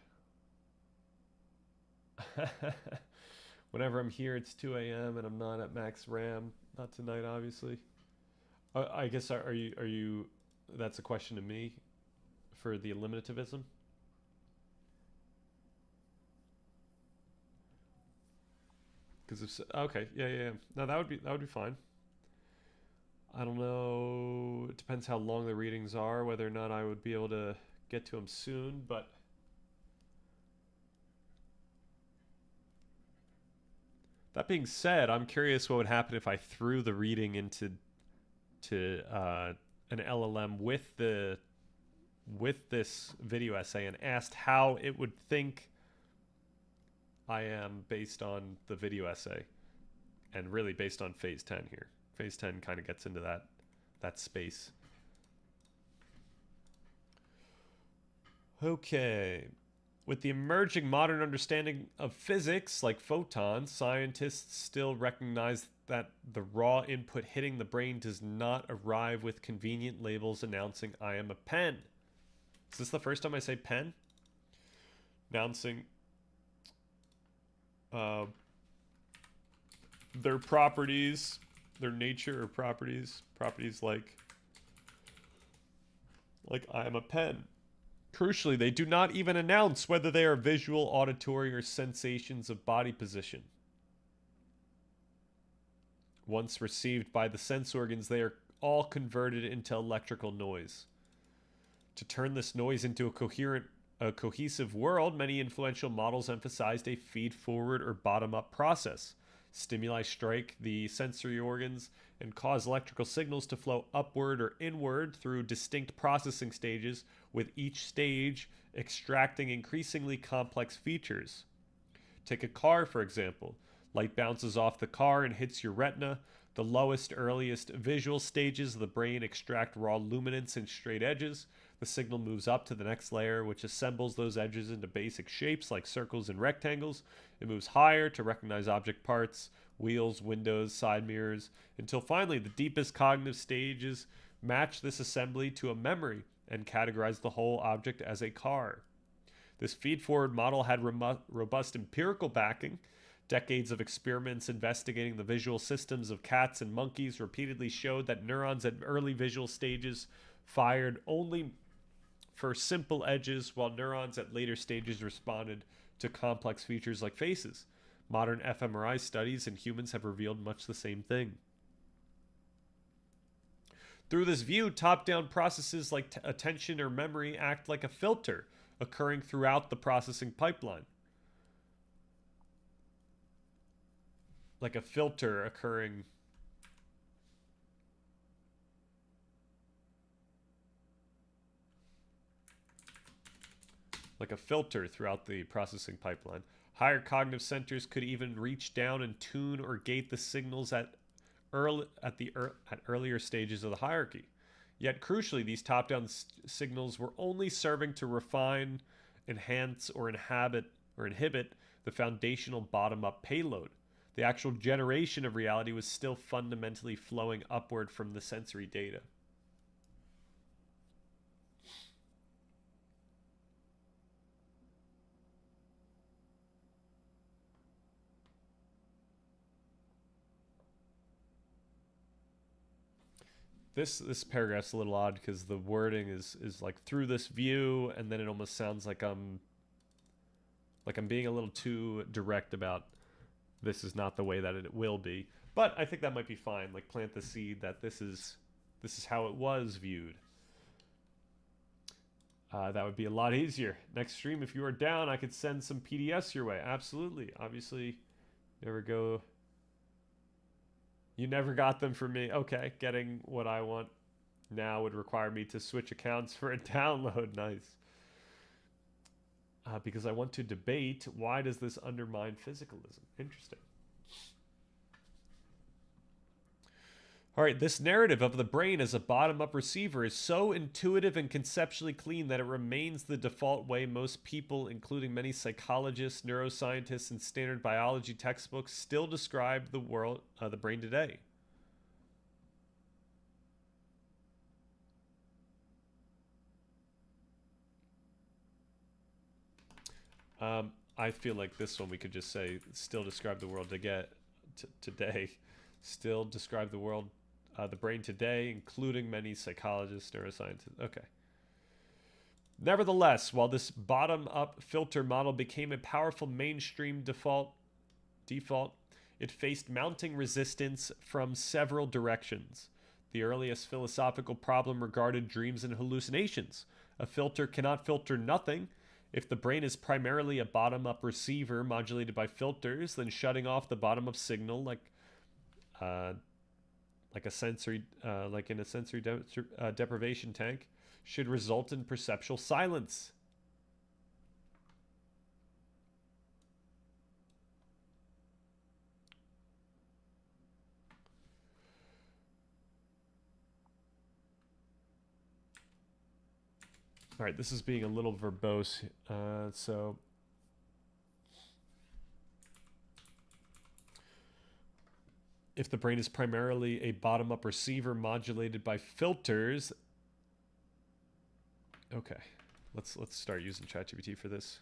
Whenever I'm here, it's 2 a.m. and I'm not at max RAM. Not tonight, obviously. I guess are you? That's a question to me for the eliminativism. Because if okay, yeah. No, that would be fine. I don't know. depends how long the readings are, whether or not I would be able to get to them soon, but that being said, I'm curious what would happen if I threw the reading into an LLM with this video essay and asked how it would think I am based on the video essay, and really based on phase 10 here. Phase 10 kind of gets into that space. Okay. With the emerging modern understanding of physics, like photons, scientists still recognize that the raw input hitting the brain does not arrive with convenient labels announcing, "I am a pen." Is this the first time I say pen? Announcing their properties, their nature or properties like I am a pen. Crucially, they do not even announce whether they are visual, auditory, or sensations of body position. Once received by the sense organs, they are all converted into electrical noise. To turn this noise into a cohesive world, many influential models emphasized a feed-forward or bottom-up process. Stimuli strike the sensory organs and cause electrical signals to flow upward or inward through distinct processing stages, with each stage extracting increasingly complex features. Take a car, for example. Light bounces off the car and hits your retina. The lowest, earliest visual stages of the brain extract raw luminance and straight edges. The signal moves up to the next layer, which assembles those edges into basic shapes like circles and rectangles. It moves higher to recognize object parts, wheels, windows, side mirrors, until finally the deepest cognitive stages match this assembly to a memory and categorize the whole object as a car. This feed-forward model had robust empirical backing. Decades of experiments investigating the visual systems of cats and monkeys repeatedly showed that neurons at early visual stages fired only for simple edges, while neurons at later stages responded to complex features like faces. Modern fMRI studies in humans have revealed much the same thing. Through this view, top-down processes like attention or memory act like a filter, occurring throughout the processing pipeline. Like a filter occurring throughout the processing pipeline. Higher cognitive centers could even reach down and tune or gate the signals at earlier stages of the hierarchy. Yet crucially, these top-down signals were only serving to refine, enhance, or inhibit the foundational bottom-up payload. The actual generation of reality was still fundamentally flowing upward from the sensory data. This paragraph's a little odd because the wording is like through this view, and then it almost sounds like I'm being a little too direct about this is not the way that it will be. But I think that might be fine. Like, plant the seed that this is how it was viewed. That would be a lot easier. Next stream, if you are down, I could send some PDFs your way. Absolutely. Obviously, you never got them from me. Okay, getting what I want now would require me to switch accounts for a download. Nice. Because I want to debate, why does this undermine physicalism? Interesting. All right, this narrative of the brain as a bottom-up receiver is so intuitive and conceptually clean that it remains the default way most people, including many psychologists, neuroscientists, and standard biology textbooks, still describe the brain today. I feel like this one we could just say, still describe the world today. Still describe the brain today, including many psychologists, neuroscientists. Okay. Nevertheless, while this bottom-up filter model became a powerful mainstream default, it faced mounting resistance from several directions. The earliest philosophical problem regarded dreams and hallucinations. A filter cannot filter nothing. If the brain is primarily a bottom-up receiver modulated by filters, then shutting off the bottom-up signal, like a sensory, like in a sensory deprivation tank, should result in perceptual silence. All right, this is being a little verbose, so if the brain is primarily a bottom-up receiver modulated by filters, okay, let's start using ChatGPT for this.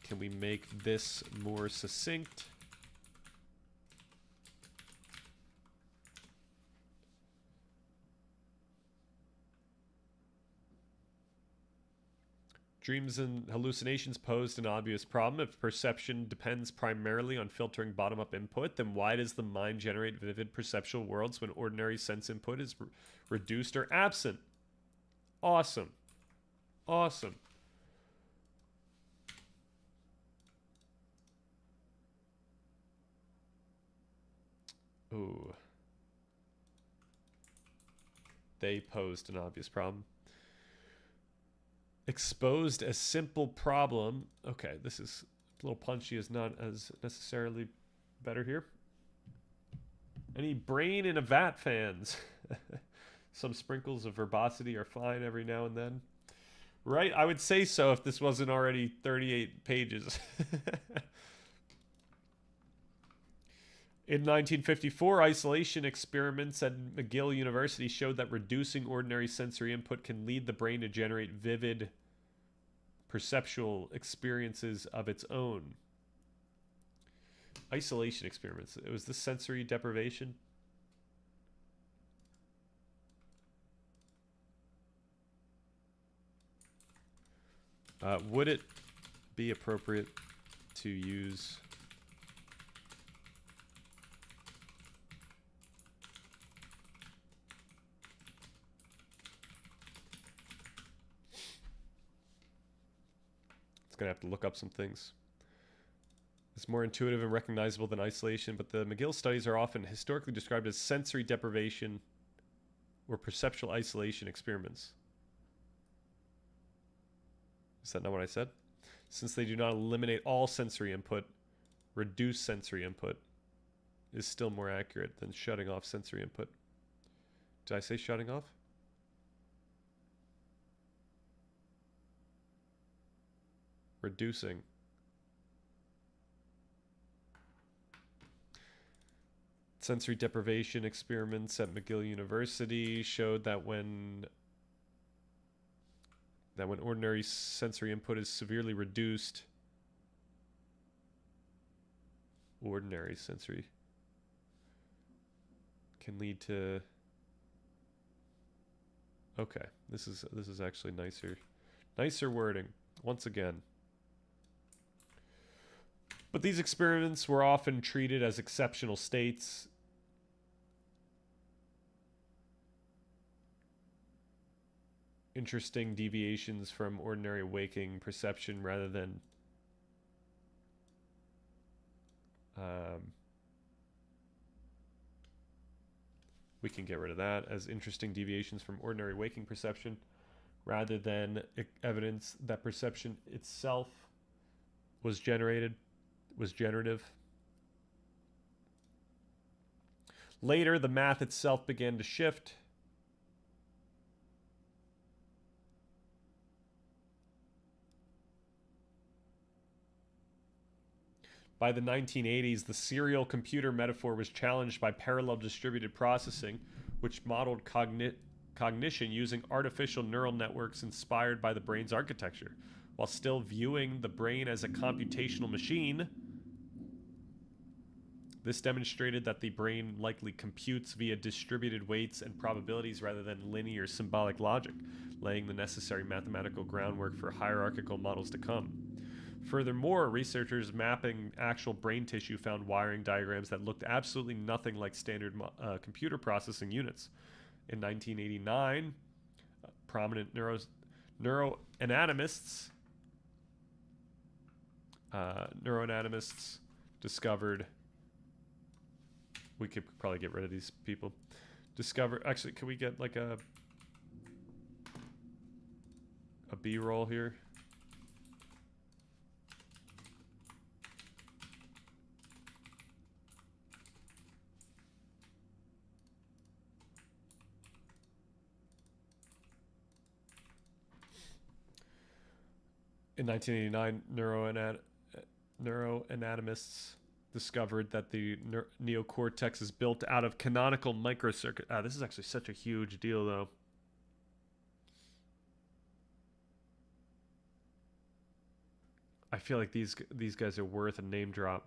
Can we make this more succinct? Dreams and hallucinations posed an obvious problem. If perception depends primarily on filtering bottom-up input, then why does the mind generate vivid perceptual worlds when ordinary sense input is reduced or absent? Awesome. Awesome. Ooh. They posed an obvious problem. Exposed a simple problem. Okay, this is a little punchy, is not as necessarily better here. Any brain in a vat fans? Some sprinkles of verbosity are fine every now and then. Right? I would say so if this wasn't already 38 pages. In 1954, isolation experiments at McGill University showed that reducing ordinary sensory input can lead the brain to generate vivid perceptual experiences of its own. Isolation experiments. It was this sensory deprivation? Would it be appropriate to use gonna have to look up some things. It's more intuitive and recognizable than isolation, but the McGill studies are often historically described as sensory deprivation or perceptual isolation experiments. Is that not what I said? Since they do not eliminate all sensory input, reduce sensory input is still more accurate than shutting off sensory input. Did I say shutting off? Reducing. Sensory deprivation experiments at McGill University showed that when ordinary sensory input is severely reduced, ordinary sensory can lead to, okay, this is actually nicer wording once again. But these experiments were often treated as exceptional states. Interesting deviations from ordinary waking perception rather than we can get rid of that as interesting deviations from ordinary waking perception rather than evidence that perception itself was generative. Later, the math itself began to shift. By the 1980s, the serial computer metaphor was challenged by parallel distributed processing, which modeled cognition using artificial neural networks inspired by the brain's architecture. While still viewing the brain as a computational machine, this demonstrated that the brain likely computes via distributed weights and probabilities rather than linear symbolic logic, laying the necessary mathematical groundwork for hierarchical models to come. Furthermore, researchers mapping actual brain tissue found wiring diagrams that looked absolutely nothing like standard computer processing units. In 1989, prominent neuroanatomists discovered. We could probably get rid of these people. Actually, can we get like a B-roll here? In 1989, neuroanatomists discovered that the neocortex is built out of canonical microcircuit. This is actually such a huge deal, though. I feel like these guys are worth a name drop.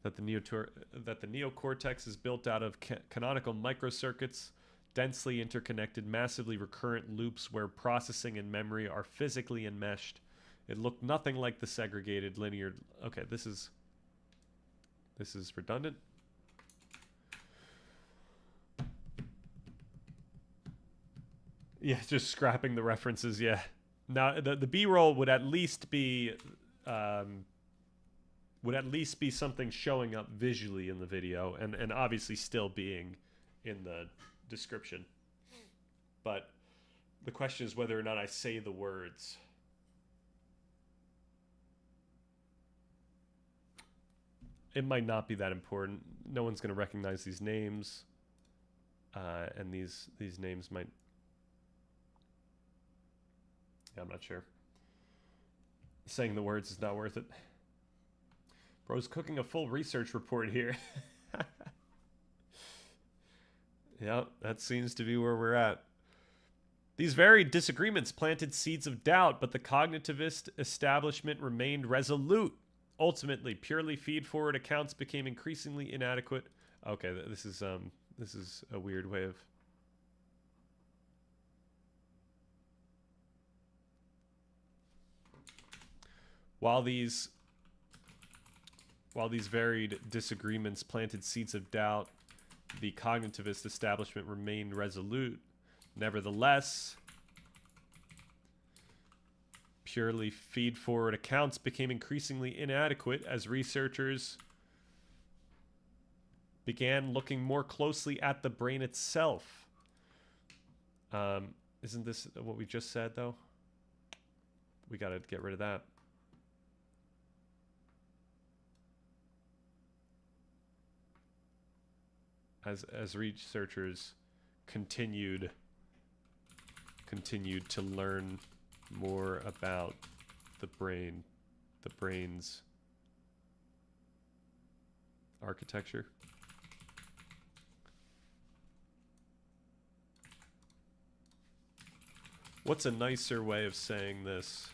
That the neocortex is built out of canonical microcircuits, densely interconnected, massively recurrent loops where processing and memory are physically enmeshed. It looked nothing like the segregated linear. Okay, this is redundant. Yeah, just scrapping the references. Yeah. Now the B-roll would at least be something showing up visually in the video, and obviously still being in the description. But the question is whether or not I say the words. It might not be that important. No one's going to recognize these names, and these names might. Yeah, I'm not sure. Saying the words is not worth it. Bro's cooking a full research report here. Yeah, that seems to be where we're at. These varied disagreements planted seeds of doubt, but the cognitivist establishment remained resolute. Ultimately, purely feed-forward accounts became increasingly inadequate. Okay, this is a weird way of. While these varied disagreements planted seeds of doubt, the cognitivist establishment remained resolute. Nevertheless, purely feed-forward accounts became increasingly inadequate as researchers began looking more closely at the brain itself. Isn't this what we just said, though? We got to get rid of that. As researchers continued to learn more about the brain's architecture. What's a nicer way of saying this?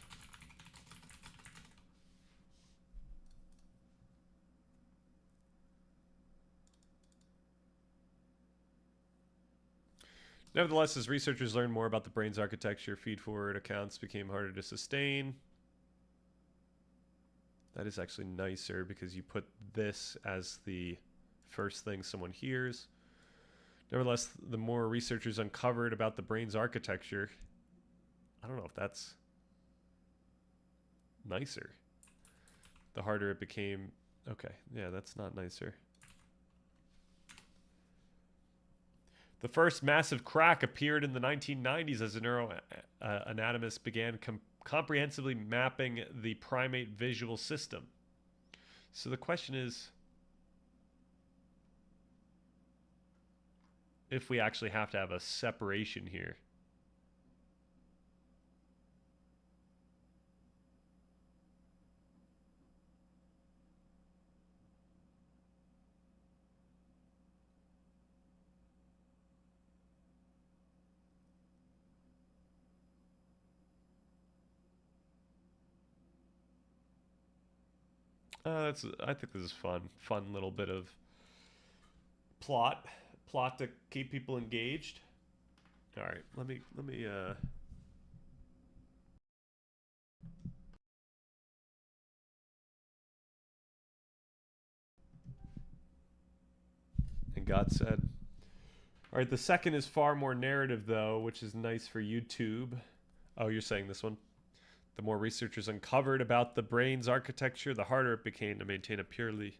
Nevertheless, as researchers learned more about the brain's architecture, feed-forward accounts became harder to sustain. That is actually nicer because you put this as the first thing someone hears. Nevertheless, the more researchers uncovered about the brain's architecture, I don't know if that's nicer. The harder it became. Okay, yeah, that's not nicer. The first massive crack appeared in the 1990s as a neuroanatomist began comprehensively mapping the primate visual system. So the question is, if we actually have to have a separation here. I think this is fun. Fun little bit of plot to keep people engaged. All right, let me And God said. All right, the second is far more narrative, though, which is nice for YouTube. Oh, you're saying this one? The more researchers uncovered about the brain's architecture, the harder it became to maintain a purely...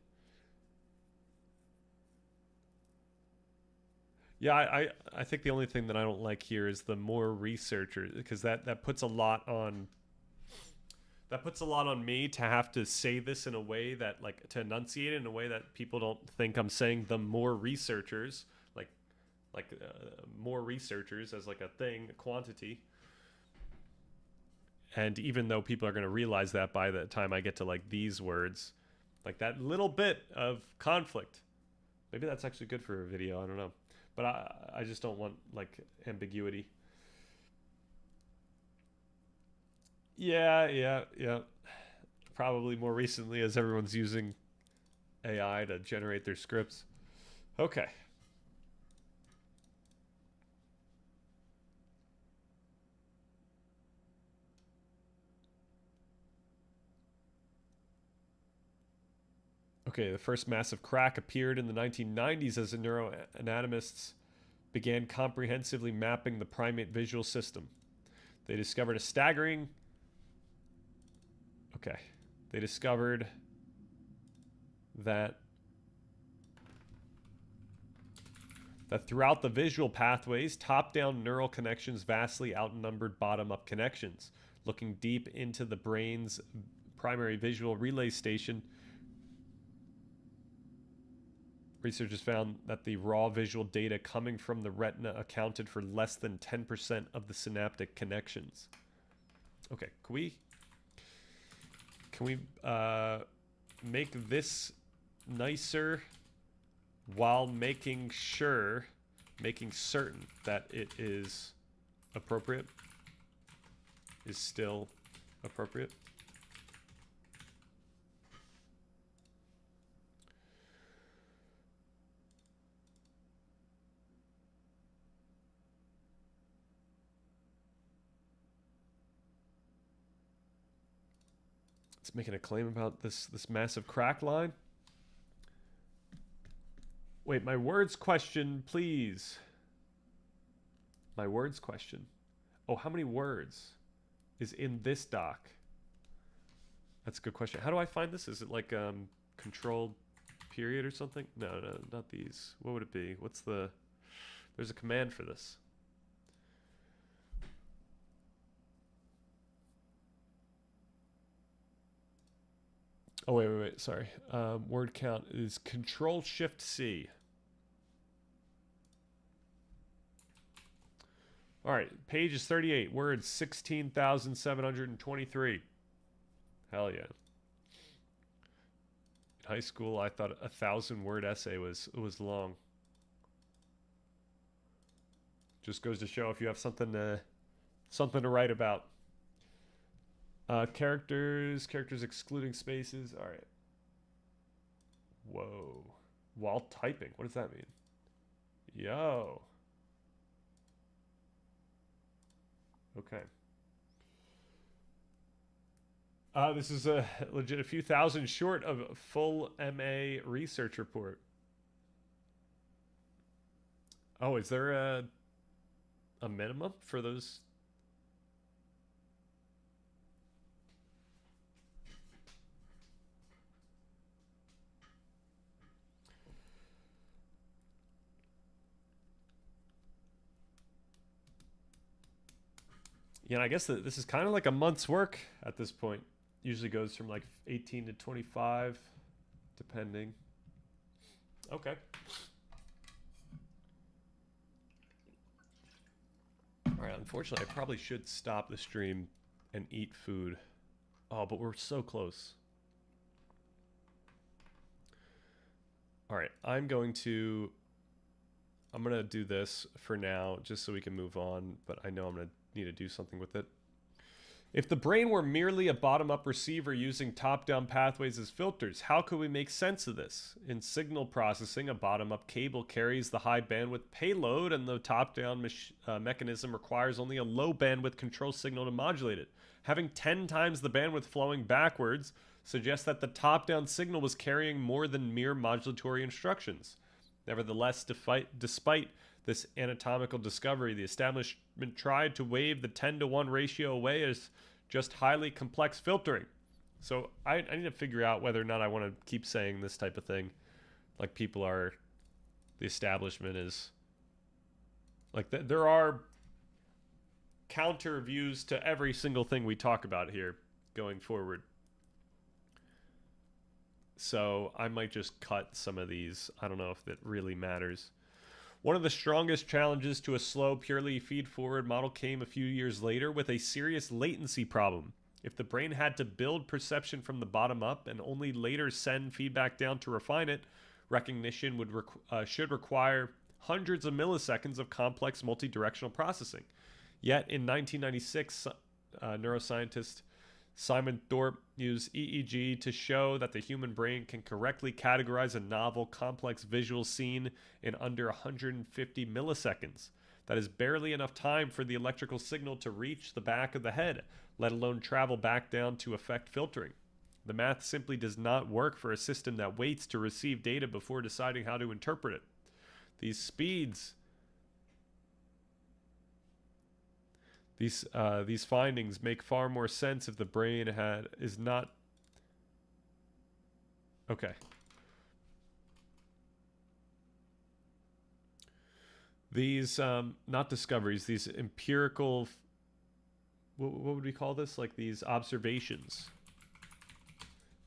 Yeah, I think the only thing that I don't like here is the more researchers, because that puts a lot on... That puts a lot on me to have to say this in a way that, like, to enunciate it in a way that people don't think I'm saying the more researchers, more researchers as like a thing, a quantity. And even though people are going to realize that by the time I get to like these words, like that little bit of conflict, maybe that's actually good for a video. I don't know, but I just don't want like ambiguity. Yeah. Probably more recently as everyone's using AI to generate their scripts. Okay. Okay, the first massive crack appeared in the 1990s as the neuroanatomists began comprehensively mapping the primate visual system. They discovered a staggering... Okay. They discovered that throughout the visual pathways, top-down neural connections vastly outnumbered bottom-up connections. Looking deep into the brain's primary visual relay station, researchers found that the raw visual data coming from the retina accounted for less than 10% of the synaptic connections. Okay, can we make this nicer while making certain that it is appropriate, is still appropriate? It's making a claim about this massive crack line. Wait, my words question, please. My words question. Oh, how many words is in this doc? That's a good question. How do I find this? Is it like controlled period or something? No, not these. What would it be? What's the... There's a command for this. Oh, wait. Sorry. Word count is Control-Shift-C. All right. Page is 38. Words, 16,723. Hell yeah. In high school, I thought a 1,000-word essay was long. Just goes to show if you have something to write about. Characters excluding spaces. All right. Whoa. While typing. What does that mean? Yo. Okay. This is a legit a few thousand short of a full MA research report. Oh, is there a minimum for those? Yeah, I guess this is kind of like a month's work at this point. Usually goes from like 18 to 25, depending. Okay. All right, unfortunately, I probably should stop the stream and eat food. Oh, but we're so close. All right, I'm gonna do this for now just so we can move on, but I know I'm gonna need to do something with it. If the brain were merely a bottom-up receiver using top-down pathways as filters, how could we make sense of this? In signal processing, a bottom-up cable carries the high bandwidth payload, and the top-down mechanism requires only a low bandwidth control signal to modulate it. Having 10 times the bandwidth flowing backwards suggests that the top-down signal was carrying more than mere modulatory instructions. Nevertheless, despite this anatomical discovery, the establishment tried to wave the 10-to-1 ratio away as just highly complex filtering. So I need to figure out whether or not I want to keep saying this type of thing. Like people are, the establishment is, like there are counter views to every single thing we talk about here going forward. So I might just cut some of these. I don't know if that really matters. One of the strongest challenges to a slow, purely feed-forward model came a few years later with a serious latency problem. If the brain had to build perception from the bottom up and only later send feedback down to refine it, recognition should require hundreds of milliseconds of complex multi-directional processing. Yet in 1996, neuroscientist Simon Thorpe used EEG to show that the human brain can correctly categorize a novel, complex visual scene in under 150 milliseconds. That is barely enough time for the electrical signal to reach the back of the head, let alone travel back down to affect filtering. The math simply does not work for a system that waits to receive data before deciding how to interpret it. These speeds These findings make far more sense if the brain is not... Okay. These, not discoveries, these empirical... What would we call this? Like these observations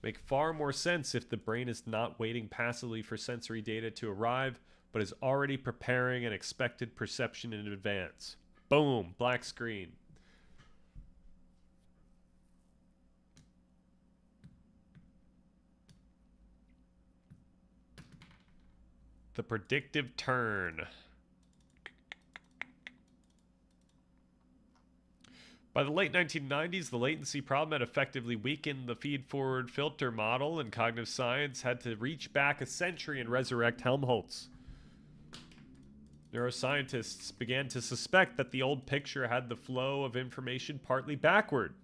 make far more sense if the brain is not waiting passively for sensory data to arrive, but is already preparing an expected perception in advance. Boom, black screen. The predictive turn. By the late 1990s, the latency problem had effectively weakened the feed-forward filter model, and cognitive science had to reach back a century and resurrect Helmholtz. Neuroscientists began to suspect that the old picture had the flow of information partly backward.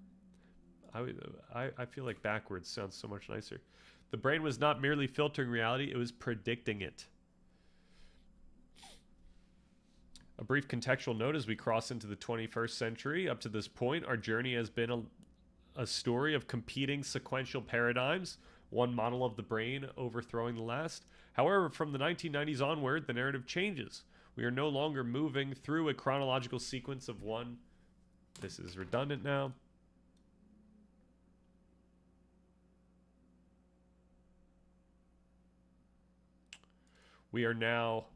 I feel like backwards sounds so much nicer. The brain was not merely filtering reality, it was predicting it. A brief contextual note as we cross into the 21st century. Up to this point, our journey has been a story of competing sequential paradigms, one model of the brain overthrowing the last. However, from the 1990s onward, the narrative changes. We are no longer moving through a chronological sequence of one. This is redundant now. We are now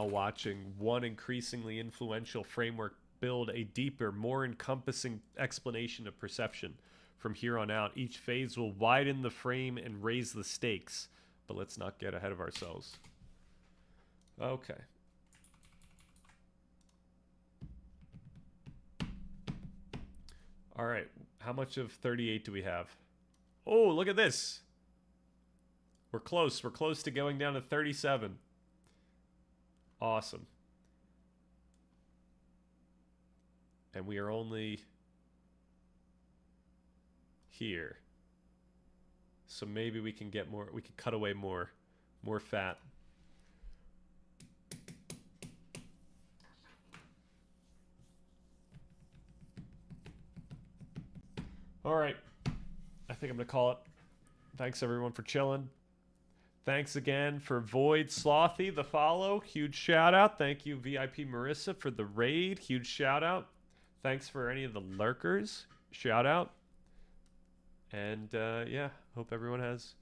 watching one increasingly influential framework build a deeper, more encompassing explanation of perception. From here on out, each phase will widen the frame and raise the stakes. But let's not get ahead of ourselves. Okay. All right. How much of 38 do we have? Oh, look at this. We're close. We're close to going down to 37. Awesome. And we are only here. So maybe we can get more, we can cut away more fat. All right. I think I'm going to call it. Thanks everyone for chilling. Thanks again for Void Slothy, the follow. Huge shout out. Thank you, VIP Marissa, for the raid. Huge shout out. Thanks for any of the lurkers. Shout out. And yeah, hope everyone has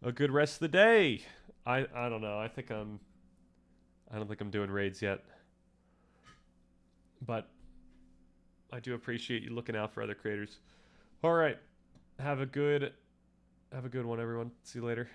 a good rest of the day. I don't know. I don't think I'm doing raids yet. But I do appreciate you looking out for other creators. All right. Have a good one, everyone. See you later.